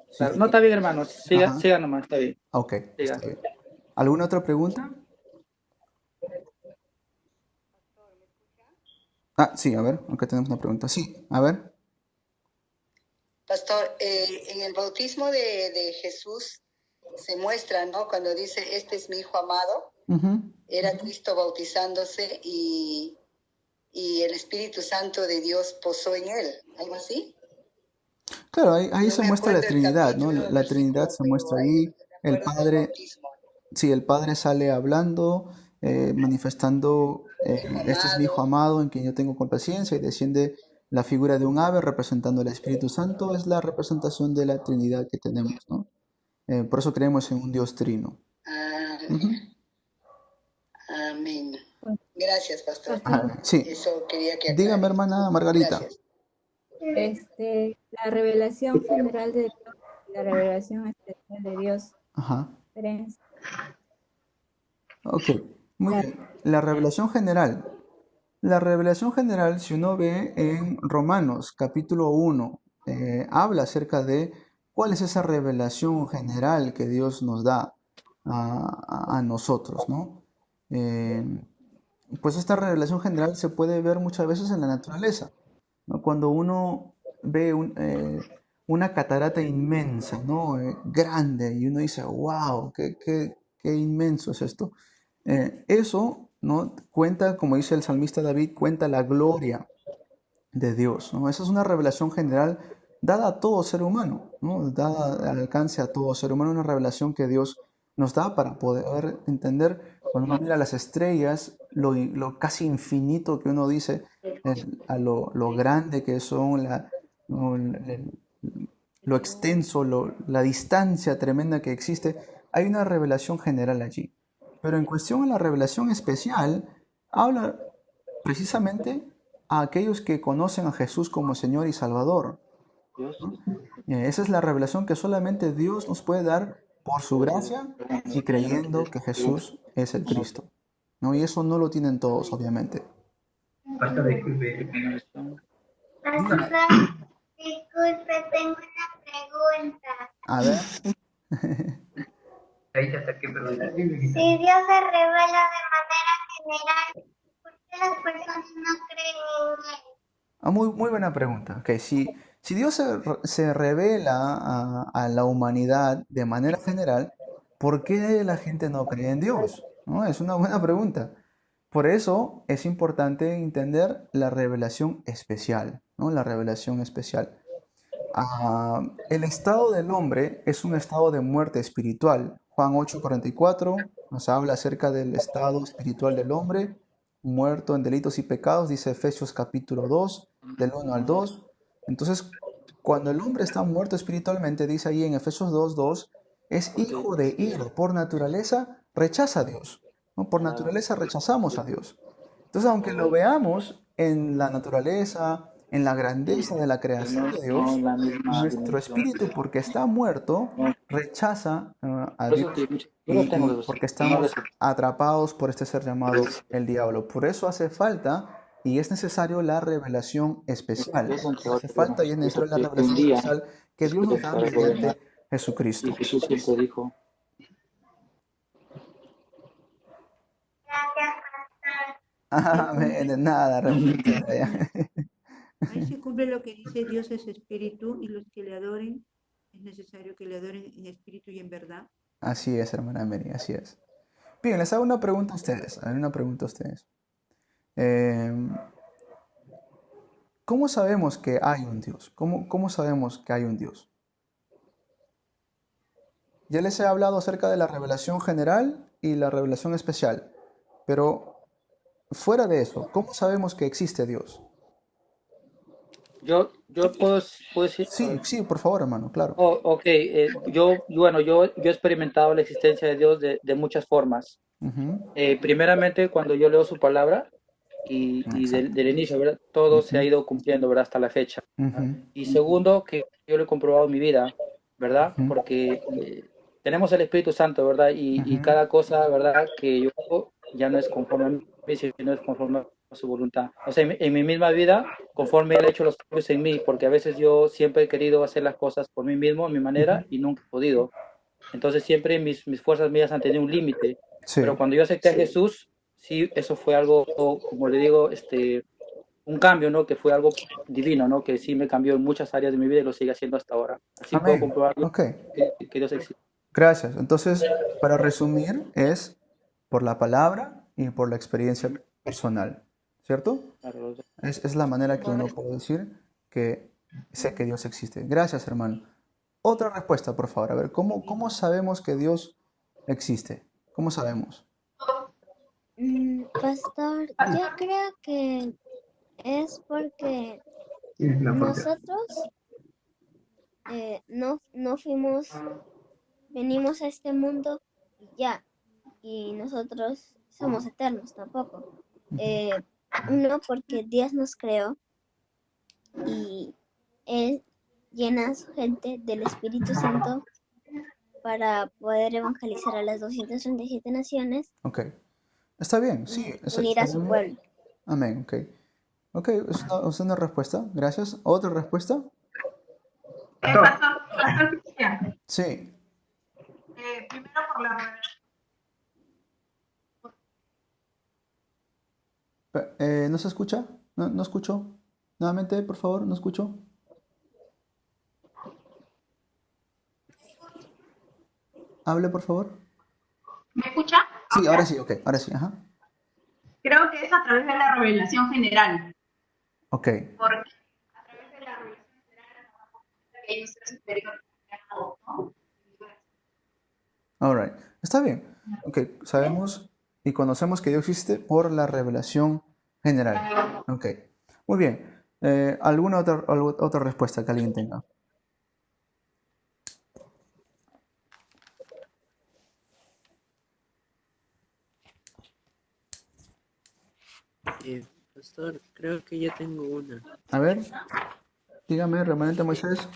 Si Claro. No, qui- está bien, hermanos, siga, Ajá, siga nomás, está bien, ok, siga. está bien. ¿Alguna otra pregunta? Ah, sí, a ver, acá tenemos una pregunta. Sí, a ver. Pastor, en el bautismo de Jesús se muestra, ¿no? Cuando dice, este es mi hijo amado, Ujú. era Cristo bautizándose y el Espíritu Santo de Dios posó en él, algo así. Claro, ahí No se me muestra la acuerdo el Trinidad, ¿no? capítulo, La Trinidad versículo, se muestra pero ahí ahí. me El acuerdo del Padre, bautismo. sí, el Padre sale hablando, manifestando, Hijo este es mi Hijo amado, amado en quien yo tengo complacencia, y desciende la figura de un ave representando al Espíritu Santo, es la representación de la Trinidad que tenemos, ¿no? Por eso creemos en un Dios trino. ah, Ujú. amén. Gracias, pastor. Pastor, Sí, Eso quería que dígame, aclare. hermana Margarita. Gracias. La revelación general de Dios y la revelación especial de Dios. Ajá. Diferencia. Ok, muy La- bien. La revelación general. La revelación general, si uno ve en Romanos capítulo 1, habla acerca de cuál es esa revelación general que Dios nos da a nosotros, ¿no? Eh, pues esta revelación general se puede ver muchas veces en la naturaleza, ¿no? Cuando uno ve una catarata inmensa, ¿no? Grande, y uno dice, wow, qué inmenso es esto. Eso, ¿no? Cuenta, como dice el salmista David, cuenta la gloria de Dios, ¿no? Esa es una revelación general dada a todo ser humano, ¿no? Dada al alcance a todo ser humano, una revelación que Dios nos da para poder entender cuando uno mira las estrellas, lo casi infinito que uno dice, a lo grande que son, ¿no? Lo extenso, la distancia tremenda que existe. Hay una revelación general allí. Pero en cuestión a la revelación especial, habla precisamente a aquellos que conocen a Jesús como Señor y Salvador, ¿no? Esa es la revelación que solamente Dios nos puede dar por su gracia y creyendo que Jesús es el Cristo, ¿no? Y eso no lo tienen todos, obviamente. Dígame. Disculpe, tengo una pregunta. A ver. Si Dios se revela de manera general, ¿por qué las personas no creen en Él? Muy buena pregunta. Okay, si Dios se revela a la humanidad de manera general, ¿por qué la gente no cree en Dios? ¿No? Es una buena pregunta. Por eso es importante entender la revelación especial, ¿no? La revelación especial. El estado del hombre es un estado de muerte espiritual. Juan 8:44 nos habla acerca del estado espiritual del hombre, muerto en delitos y pecados, dice Efesios capítulo 2, del 1 al 2. Entonces, cuando el hombre está muerto espiritualmente, dice ahí en Efesios 2:2, es hijo de ira, por naturaleza rechaza a Dios, ¿no? Por naturaleza rechazamos a Dios. Entonces, aunque lo veamos en la naturaleza, en la grandeza de la creación de Dios, nuestro espíritu, porque está muerto, rechaza a Dios y porque estamos atrapados por este ser llamado el diablo. Por eso hace falta y es necesario la revelación especial. Hace falta y es necesario la revelación especial que Dios nos da mediante Jesucristo. Y Jesús siempre dijo. De nada, realmente. Ahí se cumple lo que dice: Dios es espíritu y los que le adoren es necesario que le adoren en espíritu y en verdad. Así es, hermana Mary, así es. Bien, les hago una pregunta a ustedes. ¿Cómo sabemos que hay un Dios? ¿Cómo sabemos que hay un Dios? Ya les he hablado acerca de la revelación general y la revelación especial, pero fuera de eso, ¿cómo sabemos que existe Dios? Yo puedo decir. Sí, por favor, hermano, claro. Ok, yo he experimentado la existencia de Dios de muchas formas. Primeramente, cuando yo leo su palabra y del inicio, ¿verdad? Todo se ha ido cumpliendo, ¿verdad? Hasta la fecha. Y segundo, que yo lo he comprobado en mi vida, ¿verdad? Porque tenemos el Espíritu Santo, ¿verdad? Y cada cosa, ¿verdad? Que yo hago ya no es conforme a mí, sino es conforme a su voluntad. O sea, en mi misma vida, conforme Él ha hecho los cambios en mí, porque a veces yo siempre he querido hacer las cosas por mí mismo, a mi manera, y nunca he podido. Entonces siempre mis fuerzas mías han tenido un límite. Sí. Pero cuando yo acepté a Jesús, sí, eso fue algo, como le digo, un cambio, ¿no? Que fue algo divino, ¿no? Que sí me cambió en muchas áreas de mi vida y lo sigue haciendo hasta ahora. Así puedo comprobarlo, que Dios existe. Gracias. Entonces, para resumir, es por la palabra y por la experiencia personal, ¿cierto? Claro. Es la manera que uno puede decir que sé que Dios existe. Gracias, hermano. Otra respuesta, por favor. A ver, ¿cómo sabemos que Dios existe? ¿Cómo sabemos? Pastor, yo creo que es porque nosotros no venimos a este mundo y ya, y nosotros somos eternos tampoco. Uno, porque Dios nos creó y Él llena a su gente del Espíritu Santo para poder evangelizar a las 237 naciones. Ok. Está bien, sí. Unir a su pueblo. Amén, ok. Ok, es una respuesta. Gracias. ¿Otra respuesta? Pastor, sí. Primero por la revelación. ¿No se escucha? ¿No escucho? Nuevamente, por favor, no escucho. Hable, por favor. ¿Me escucha? Sí, ahora sí, ok, ahora sí, ajá. Creo que es a través de la revelación general. Ok, Porque a través de la revelación general hay un ser superior, ¿no? all right. Está bien. Ok, sabemos y conocemos que Dios existe por la revelación general. Ok, muy bien. ¿Alguna otra respuesta que alguien tenga? Pastor, creo que yo tengo una. A ver, dígame, remanente Moisés.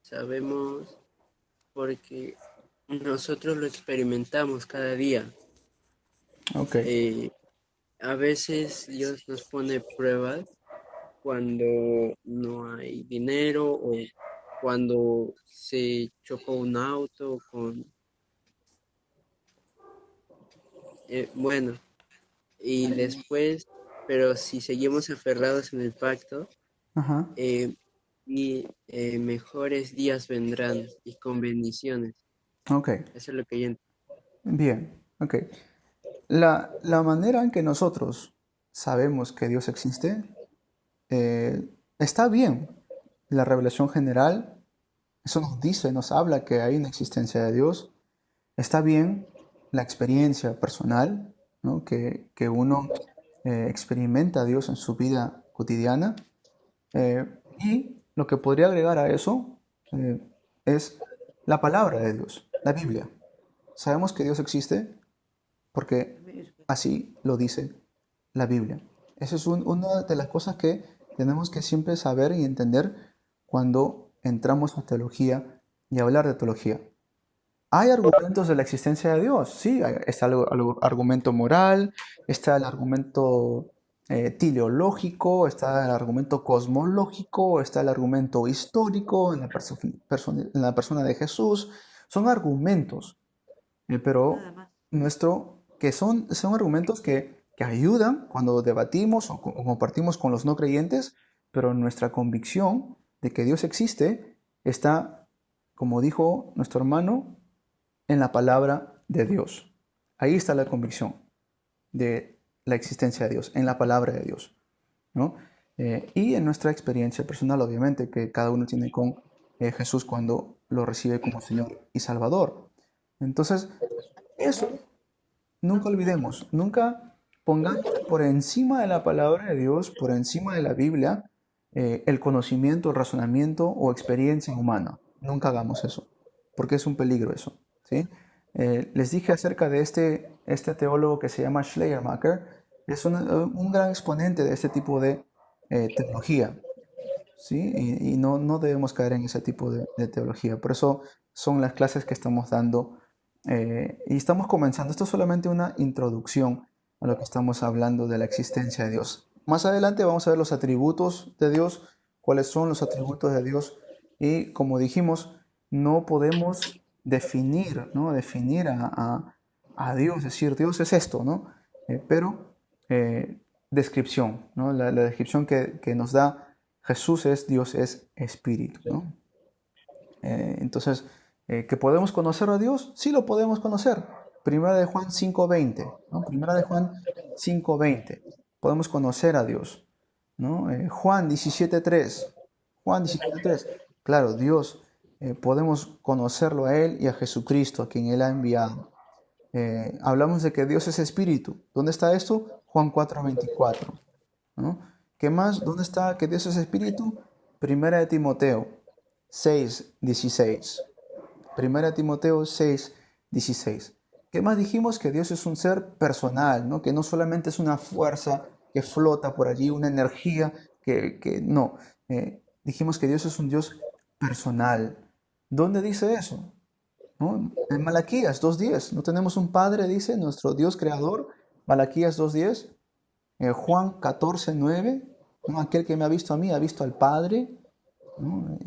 Sabemos porque nosotros lo experimentamos cada día. Ok. A veces Dios nos pone pruebas cuando no hay dinero o cuando se chocó un auto con... bueno, y después, pero si seguimos aferrados en el pacto, Ajá. Mejores días vendrán y con bendiciones. Ok. Eso es lo que yo entiendo. Bien, ok. La manera en que nosotros sabemos que Dios existe está bien. La revelación general, eso nos dice, nos habla que hay una existencia de Dios. Está bien la experiencia personal, ¿no? Que uno experimenta a Dios en su vida cotidiana. Y lo que podría agregar a eso es la palabra de Dios, la Biblia. Sabemos que Dios existe porque así lo dice la Biblia. Esa es una de las cosas que tenemos que siempre saber y entender cuando entramos a teología y hablar de teología. Hay argumentos de la existencia de Dios, sí, está el argumento moral, está el argumento teleológico, está el argumento cosmológico, está el argumento histórico en la persona de Jesús. Son argumentos, pero que son argumentos que ayudan cuando debatimos o compartimos con los no creyentes, pero nuestra convicción de que Dios existe está, como dijo nuestro hermano, en la palabra de Dios. Ahí está la convicción de la existencia de Dios, en la palabra de Dios, ¿no? Y en nuestra experiencia personal, obviamente, que cada uno tiene con Jesús cuando lo recibe como Señor y Salvador. Entonces, eso, nunca olvidemos, nunca pongamos por encima de la palabra de Dios, por encima de la Biblia, el conocimiento, el razonamiento o experiencia humana. Nunca hagamos eso, porque es un peligro eso, ¿sí? Les dije acerca de este teólogo que se llama Schleiermacher. Es un gran exponente de este tipo de teología, ¿sí? Y no debemos caer en ese tipo de teología. Por eso son las clases que estamos dando y estamos comenzando. Esto es solamente una introducción a lo que estamos hablando de la existencia de Dios. Más adelante vamos a ver los atributos de Dios, cuáles son los atributos de Dios. Y como dijimos, no podemos definir, ¿no? Definir a Dios, decir Dios es esto, ¿no? Pero descripción, ¿no? La descripción que nos da Jesús es Dios es espíritu, ¿no? Entonces, ¿que podemos conocer a Dios? Sí lo podemos conocer. Primera de Juan 5:20, ¿no? Primera de Juan 5:20. Podemos conocer a Dios, ¿no? Juan 17:3. Juan 17:3. Claro, Dios, podemos conocerlo a Él y a Jesucristo, a quien Él ha enviado. Hablamos de que Dios es espíritu. ¿Dónde está esto? Juan 4:24, ¿no? ¿Qué más? ¿Dónde está que Dios es espíritu? Primera de Timoteo 6:16. Primera de Timoteo 6:16. ¿Qué más dijimos? Que Dios es un ser personal, ¿no? Que no solamente es una fuerza que flota por allí, una energía que no. Dijimos que Dios es un Dios personal. ¿Dónde dice eso? ¿No? En Malaquías 2:10. ¿No tenemos un Padre, dice nuestro Dios creador? Malaquías 2:10. Juan 14:9. ¿No? Aquel que me ha visto a mí ha visto al Padre, ¿no?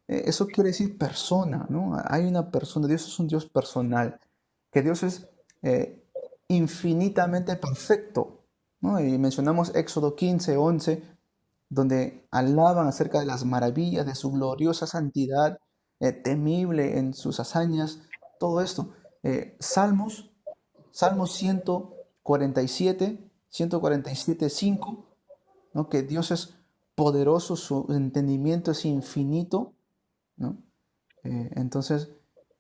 Eso quiere decir persona, ¿no? Hay una persona. Dios es un Dios personal. Que Dios es infinitamente perfecto, ¿no? Y mencionamos Éxodo 15:11, donde alaban acerca de las maravillas de su gloriosa santidad, temible en sus hazañas, todo esto. Salmos 147:5, ¿no? Que Dios es poderoso, su entendimiento es infinito, ¿no? Entonces,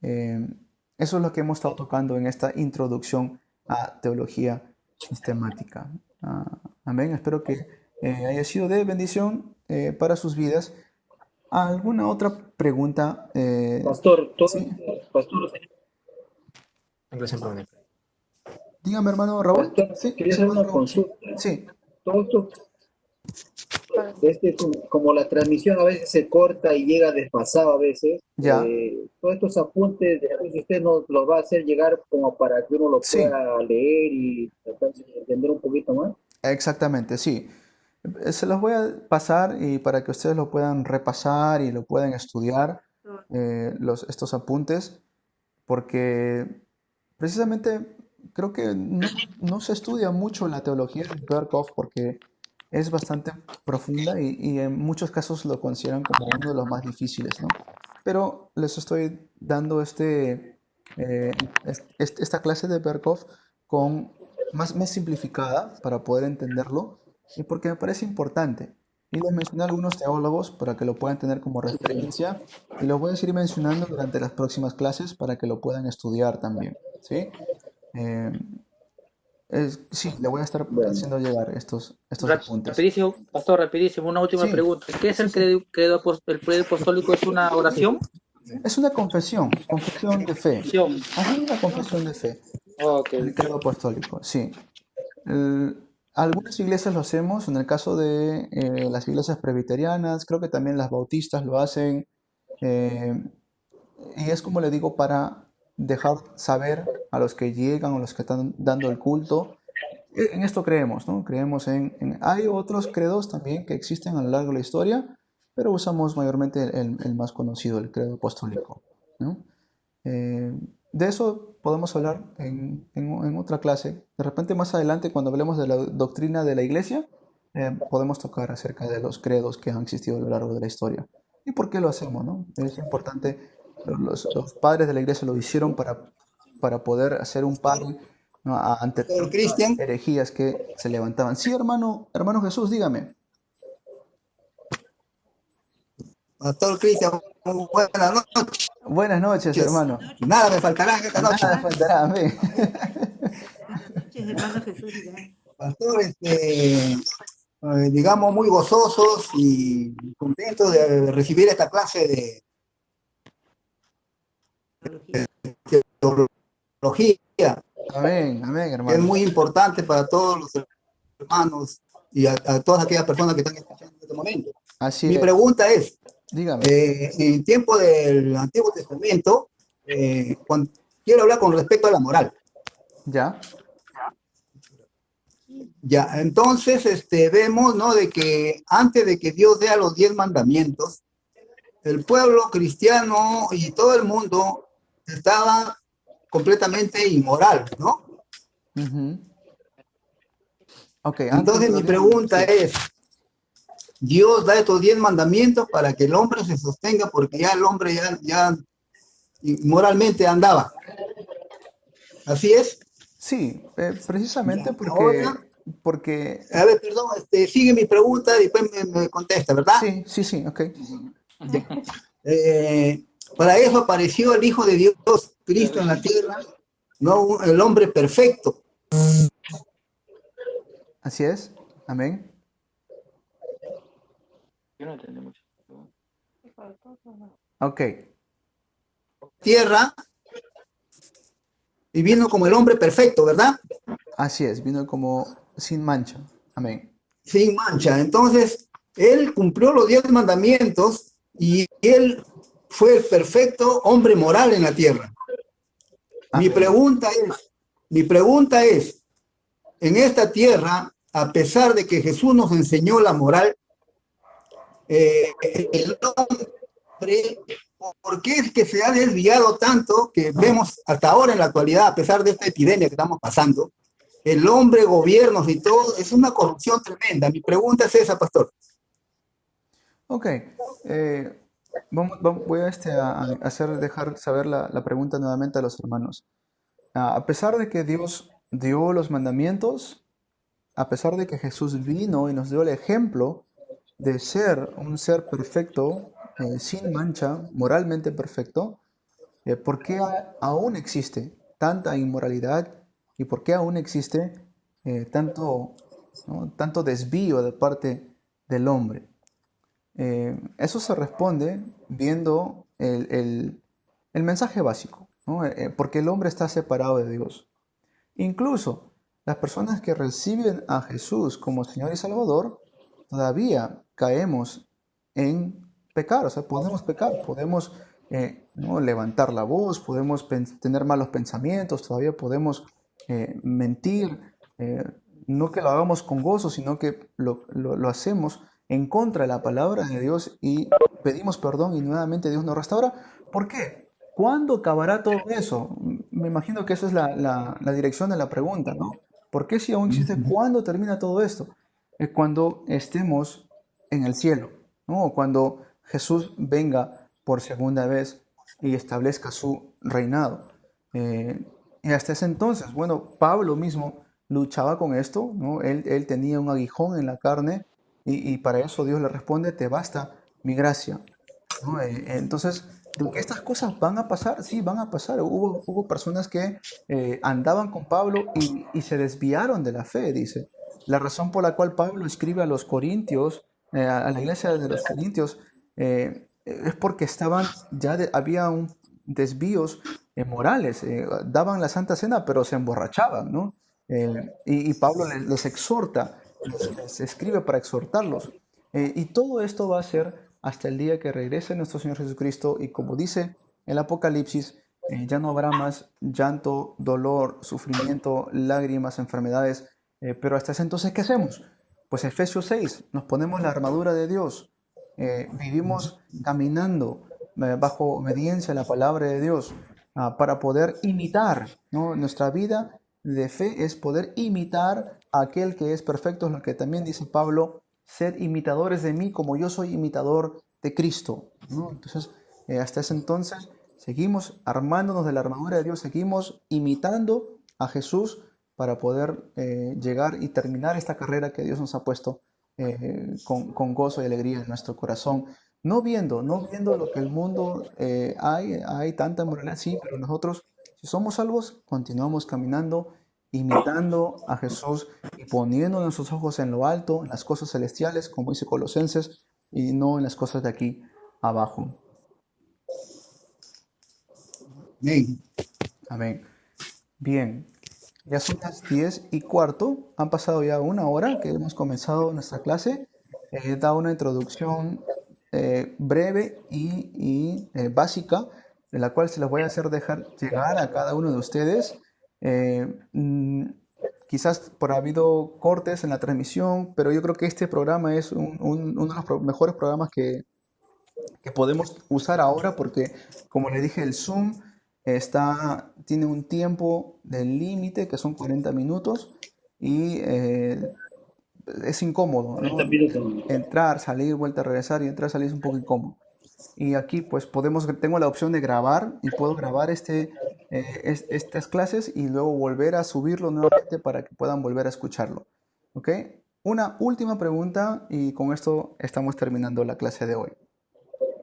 eso es lo que hemos estado tocando en esta introducción a teología sistemática. Amén. Espero que haya sido de bendición para sus vidas. ¿Alguna otra pregunta? Pastor, Sí. pastor, Dígame, hermano Raúl. pastor, Sí, quería sí, hacer una hermano Raúl. consulta. Sí. Todo esto, como la transmisión a veces se corta y llega desfasado a veces, Ya. todos estos apuntes, después usted nos los va a hacer llegar como para que uno lo Sí. pueda leer y tratar de entender un poquito más. Exactamente, sí. Se los voy a pasar y para que ustedes lo puedan repasar y lo puedan estudiar, estos apuntes, porque precisamente creo que no se estudia mucho la teología de Berkov porque es bastante profunda y en muchos casos lo consideran como uno de los más difíciles, ¿no? Pero les estoy dando esta clase de Berkov con más simplificada para poder entenderlo y porque me parece importante. Y les mencioné algunos teólogos para que lo puedan tener como referencia y los voy a seguir mencionando durante las próximas clases para que lo puedan estudiar también, ¿sí? Eh, sí, le voy a estar Bueno, haciendo llegar estos apuntes. Rapidísimo, pastor, rapidísimo, una última Sí, pregunta. ¿Qué es sí, el sí. el credo apostólico? ¿Es una oración? Es una confesión de fe. Oración. Ajá, una confesión de fe. Ok. El credo apostólico, sí. Algunas iglesias lo hacemos, en el caso de las iglesias presbiterianas, creo que también las bautistas lo hacen, eh, y es como le digo para dejar saber a los que llegan o los que están dando el culto, en esto creemos, ¿no? Creemos hay otros credos también que existen a lo largo de la historia, pero usamos mayormente el más conocido, el credo apostólico, ¿no? De eso podemos hablar en otra clase. De repente más adelante, cuando hablemos de la doctrina de la iglesia, podemos tocar acerca de los credos que han existido a lo largo de la historia. ¿Y por qué lo hacemos, no? Es importante, los padres de la iglesia lo hicieron para poder hacer un paro, ¿no? Ante Pastor tantas Cristian, herejías que se levantaban. Sí, hermano Jesús, dígame. Pastor Cristian, muy buenas noches. Buenas noches, hermano. Nada me faltará en esta noche. Nada faltará, amén. Buenas noches, hermano Jesús. Pastor, digamos, muy gozosos y contentos de recibir esta clase de teología, Amén, amén, que es hermano. muy importante para todos los hermanos y a todas aquellas personas que están escuchando en este momento. Así Mi es. pregunta es, Dígame. en tiempo del Antiguo Testamento, quiero hablar con respecto a la moral. ¿Ya? Ya, entonces vemos, ¿no?, de que antes de que Dios dé los 10 mandamientos, el pueblo cristiano y todo el mundo estaba completamente inmoral, ¿no? Ujú. Ok, antes de Entonces los mi 10 pregunta mandamientos, es, Dios da estos 10 mandamientos para que el hombre se sostenga, porque ya el hombre ya moralmente andaba. ¿Así es? sí, precisamente Ahora, porque... a ver, perdón, sigue mi pregunta y después me contesta, ¿verdad? Sí, ok. Para eso apareció el Hijo de Dios, Cristo en la tierra, no el hombre perfecto. Así es, amén. Yo no entendí mucho. Ok, Tierra y vino como el hombre perfecto, ¿verdad? así es, vino como sin mancha, amén. Sin mancha. Entonces, él cumplió los 10 mandamientos y él fue el perfecto hombre moral en la tierra. Mi pregunta es, en esta tierra, a pesar de que Jesús nos enseñó la moral, el hombre, ¿por qué es que se ha desviado tanto que vemos hasta ahora en la actualidad, a pesar de esta epidemia que estamos pasando, el hombre, gobiernos y todo, es una corrupción tremenda? Mi pregunta es esa, pastor. Ok, voy a dejar saber la pregunta nuevamente a los hermanos. a pesar de que Dios dio los mandamientos, a pesar de que Jesús vino y nos dio el ejemplo de ser un ser perfecto, sin mancha, moralmente perfecto, ¿por qué aún existe tanta inmoralidad y por qué aún existe tanto, ¿no?, tanto desvío de parte del hombre? Eso se responde viendo el mensaje básico, ¿no? Porque el hombre está separado de Dios. Incluso las personas que reciben a Jesús como Señor y Salvador, todavía caemos en pecar. O sea, podemos pecar, podemos ¿no?, levantar la voz, podemos tener malos pensamientos, todavía podemos mentir, no que lo hagamos con gozo, sino que lo hacemos en contra de la palabra de Dios y pedimos perdón y nuevamente Dios nos restaura. ¿Por qué? ¿Cuándo acabará todo eso? Me imagino que esa es la dirección de la pregunta, ¿no? ¿Por qué si aún existe? ¿Cuándo termina todo esto? Cuando estemos en el cielo, ¿no? O cuando Jesús venga por segunda vez y establezca su reinado. Y hasta ese entonces, bueno, Pablo mismo luchaba con esto, ¿no? Él tenía un aguijón en la carne y para eso Dios le responde: te basta mi gracia, ¿no? Entonces, ¿de que estas cosas van a pasar? Sí, van a pasar. Hubo personas que andaban con Pablo y se desviaron de la fe, dice. La razón por la cual Pablo escribe a los Corintios, a la iglesia de los Corintios, es porque había desvíos morales. Daban la Santa Cena, pero se emborrachaban, ¿no? Y Pablo les exhorta, les escribe para exhortarlos. Y todo esto va a ser hasta el día que regrese nuestro Señor Jesucristo, y como dice el Apocalipsis, ya no habrá más llanto, dolor, sufrimiento, lágrimas, enfermedades. Pero hasta ese entonces, ¿qué hacemos? Pues Efesios 6, nos ponemos la armadura de Dios, vivimos caminando bajo obediencia a la palabra de Dios, para poder imitar, ¿no? Nuestra vida de fe es poder imitar a aquel que es perfecto, es lo que también dice Pablo: sed imitadores de mí como yo soy imitador de Cristo, ¿no? Entonces, hasta ese entonces seguimos armándonos de la armadura de Dios, seguimos imitando a Jesús para poder llegar y terminar esta carrera que Dios nos ha puesto con gozo y alegría en nuestro corazón. No viendo lo que el mundo hay tanta moralidad, sí, pero nosotros, si somos salvos, continuamos caminando, imitando a Jesús y poniendo nuestros ojos en lo alto, en las cosas celestiales, como dice Colosenses, y no en las cosas de aquí abajo. Amén. Amén. Bien, ya son las 10:15, han pasado ya 1 hora que hemos comenzado nuestra clase. He dado una introducción breve y básica, de la cual se las voy a dejar llegar a cada uno de ustedes. Quizás por habido cortes en la transmisión, pero yo creo que este programa es uno de los mejores programas que podemos usar ahora, porque, como les dije, el Zoom tiene un tiempo de límite que son 40 minutos y es incómodo, ¿no? Entrar, salir, vuelta a regresar y entrar, salir es un poco incómodo. Y aquí pues tengo la opción de grabar y puedo grabar estas clases y luego volver a subirlo nuevamente para que puedan volver a escucharlo. ¿Ok? Una última pregunta y con esto estamos terminando la clase de hoy.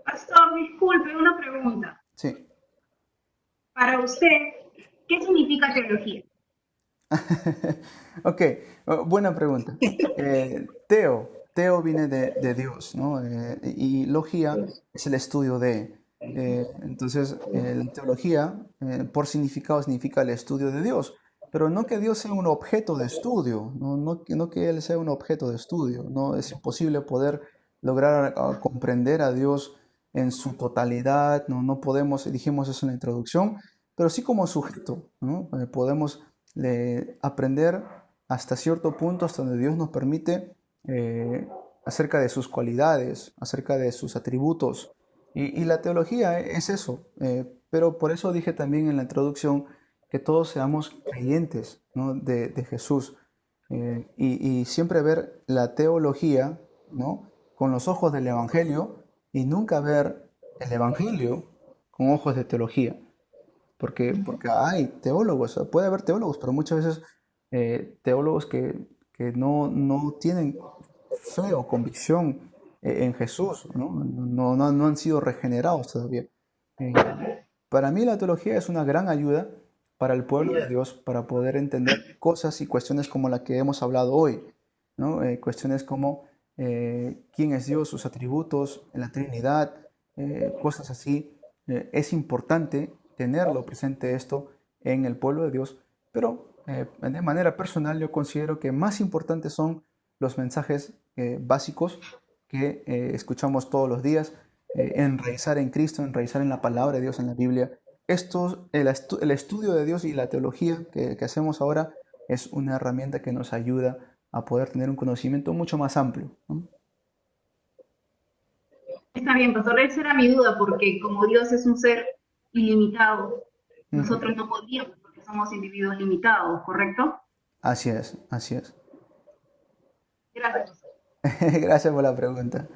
Pastor, disculpe, una pregunta. Sí. Para usted, ¿qué significa teología? Ok, buena pregunta. Teo viene de Dios, ¿no? Y logía es el estudio de. Entonces, la teología, por significado, significa el estudio de Dios. Pero no que Dios sea un objeto de estudio, no que Él sea un objeto de estudio. No es imposible poder lograr comprender a Dios en su totalidad. No podemos, dijimos eso en la introducción, pero sí como sujeto, ¿no? Podemos aprender hasta cierto punto, hasta donde Dios nos permite, acerca de sus cualidades, acerca de sus atributos. Y la teología es eso. Pero por eso dije también en la introducción que todos seamos creyentes, ¿no? de Jesús. Y siempre ver la teología, ¿no? con los ojos del Evangelio y nunca ver el Evangelio con ojos de teología. porque hay teólogos, o sea, puede haber teólogos, pero muchas veces teólogos que no tienen fe o convicción en Jesús, ¿no? No han sido regenerados todavía. Para mí la teología es una gran ayuda para el pueblo de Dios, para poder entender cosas y cuestiones como la que hemos hablado hoy, ¿no? Cuestiones como quién es Dios, sus atributos, la Trinidad, cosas así. Es importante tenerlo presente esto en el pueblo de Dios, pero de manera personal yo considero que más importantes son los mensajes básicos que escuchamos todos los días, enraizar en Cristo, enraizar en la palabra de Dios, en la Biblia. El estudio de Dios y la teología que hacemos ahora es una herramienta que nos ayuda a poder tener un conocimiento mucho más amplio, ¿no? Está bien, pastor, esa era mi duda, porque como Dios es un ser ilimitado, nosotros no podríamos, porque somos individuos limitados, ¿correcto? Así es, así es. Gracias. Gracias por la pregunta.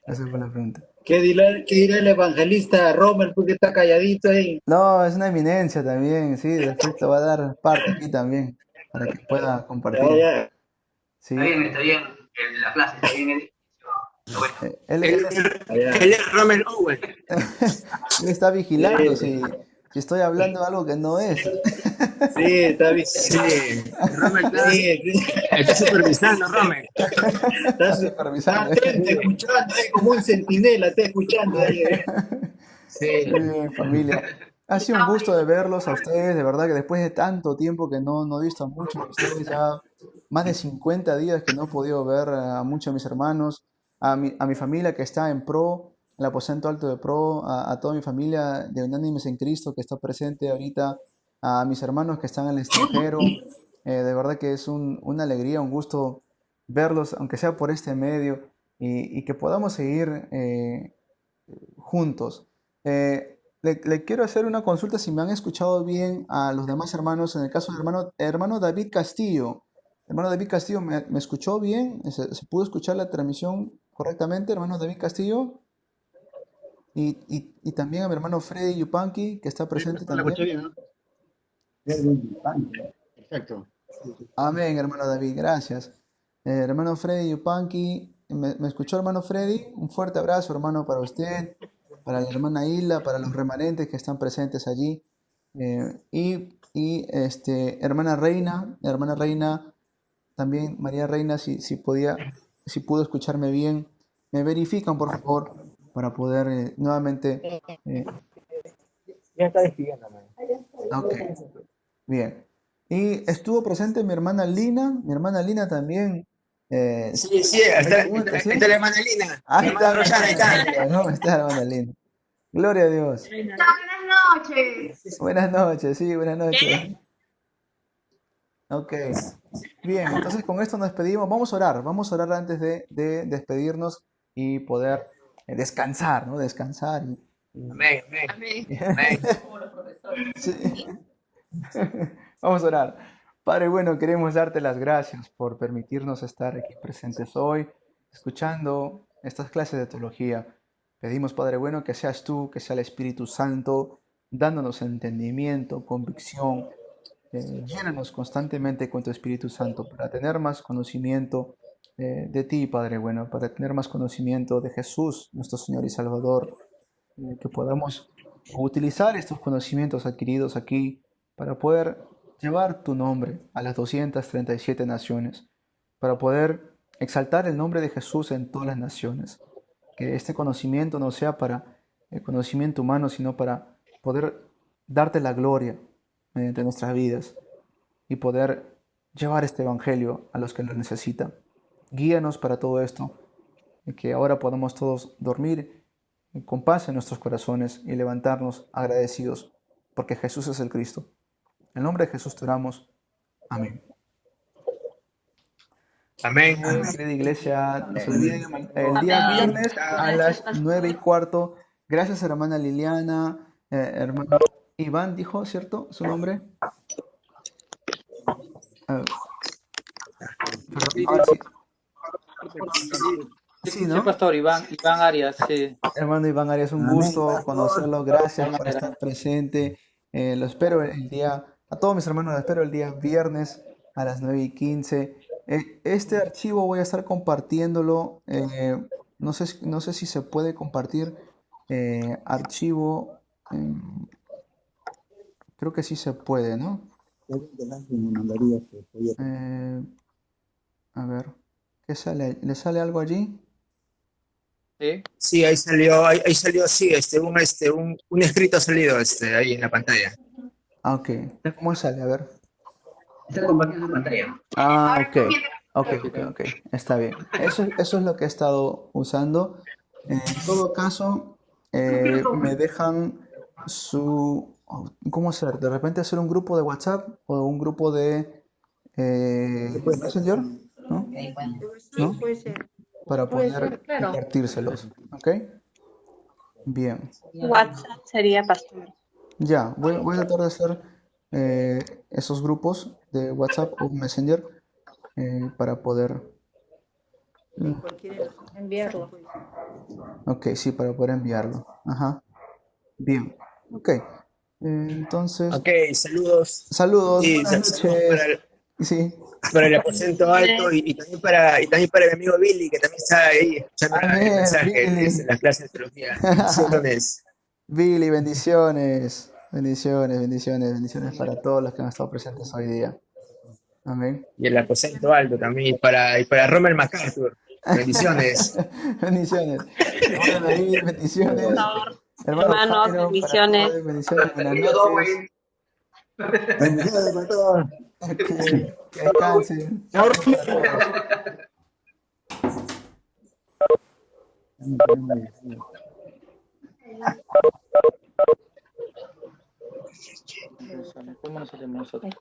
Gracias por la pregunta. ¿Qué dirá el evangelista Romer, porque está calladito ahí? No, es una eminencia también, sí, después te va a dar parte aquí también, para que pueda compartir. Sí. Está bien, en la clase, está bien. Él es Romer Owen. Él está vigilando si estoy hablando de algo que no es. Sí, está bien. Sí. Romer está supervisando, Romer. Está supervisando. Está escuchando, como un centinela, está escuchando ahí. Sí. Muy bien, familia. Ha sido un gusto de verlos a ustedes, de verdad que después de tanto tiempo que no he visto a muchos de ustedes, ya más de 50 días que no he podido ver a muchos de mis hermanos, a mi familia que está en PRO, el aposento alto de PRO, a toda mi familia de Unánimes en Cristo que está presente ahorita, a mis hermanos que están en el extranjero. De verdad que es una alegría, un gusto verlos, aunque sea por este medio, y que podamos seguir juntos. Le quiero hacer una consulta si me han escuchado bien a los demás hermanos, en el caso del hermano David Castillo. Hermano David Castillo, ¿me escuchó bien? ¿Se pudo escuchar la transmisión correctamente, hermano David Castillo? Y también a mi hermano Freddy Yupanqui, que está presente también. Exacto. Amén, hermano David, gracias. Hermano Freddy Yupanqui, ¿me escuchó, hermano Freddy? Un fuerte abrazo, hermano, para usted, para la hermana Isla, para los remanentes que están presentes allí. Hermana Reina, también María Reina, si pudo escucharme bien, me verifican, por favor, para poder nuevamente... Ya está despidiéndome. Ok, bien. Y estuvo presente mi hermana Lina también. Sí, está la hermana Lina. Ahí está, ¿no? Está la hermana Lina. Gloria a Dios. Buenas noches. Buenas noches, sí, buenas noches. Ok, bien, entonces con esto nos despedimos. Vamos a orar antes de despedirnos y poder descansar, ¿no? Descansar. Amén. Sí. Vamos a orar. Padre bueno, queremos darte las gracias por permitirnos estar aquí presentes hoy, escuchando estas clases de teología. Pedimos, Padre bueno, que seas tú, que sea el Espíritu Santo, dándonos entendimiento, convicción. Llénanos constantemente con tu Espíritu Santo para tener más conocimiento de ti, Padre bueno, para tener más conocimiento de Jesús, nuestro Señor y Salvador, que podamos utilizar estos conocimientos adquiridos aquí para poder llevar tu nombre a las 237 naciones, para poder exaltar el nombre de Jesús en todas las naciones. Que este conocimiento no sea para el conocimiento humano, sino para poder darte la gloria mediante nuestras vidas y poder llevar este evangelio a los que lo necesitan. Guíanos para todo esto, y que ahora podamos todos dormir con paz en nuestros corazones y levantarnos agradecidos, porque Jesús es el Cristo. En el nombre de Jesús te oramos. Amén. Amén. Querida iglesia, no se olviden el día viernes a las 9:15. Gracias, hermana Liliana, hermano Iván, dijo, ¿cierto? ¿Su nombre? Ahora sí. Sí, ¿no? Sí, pastor Iván Arias, sí. Hermano Iván Arias, un gusto conocerlo. Gracias por estar presente. Lo espero el día, a todos mis hermanos, lo espero el día viernes a las 9:15. Este archivo voy a estar compartiéndolo. No sé si se puede compartir archivo. Creo que sí se puede, ¿no? A ver, ¿qué sale? ¿Le sale algo allí? Sí. Sí, ahí salió, sí, un escrito ha salido ahí en la pantalla. Ah, ok. ¿Cómo sale? A ver. Está compartiendo su pantalla. Ah, ok. Está bien. Eso es lo que he estado usando. En todo caso, me dejan ¿cómo hacer? De repente hacer un grupo de WhatsApp o un grupo de Messenger, ¿no? Sí, puede ser. Para Puede poder ser, claro. compartírselos. ¿Ok? Bien. WhatsApp sería pastor. Ya, voy a tratar de hacer esos grupos de WhatsApp o Messenger para poder... Enviarlo. Ok, sí, para poder enviarlo. Ajá. Bien. Ok. Entonces... Ok, saludos. Saludos, Sí, buenas saludos noches. Sí. para el aposento alto y también para mi amigo Billy, que también está ahí escuchando el Amén, mensaje Billy. en las clases de teología. Bendiciones. Billy, bendiciones. Bendiciones para todos los que han estado presentes hoy día. Amén. Y el aposento alto también, y para Romer MacArthur. Bendiciones. Bendiciones. Hermano David, bendiciones. Hermano Hermanos, Jairo, bendiciones. para todos, bendiciones. Buenas noches. Bendiciones para todos. Que descansen. ¿Cómo nos hacemos nosotros?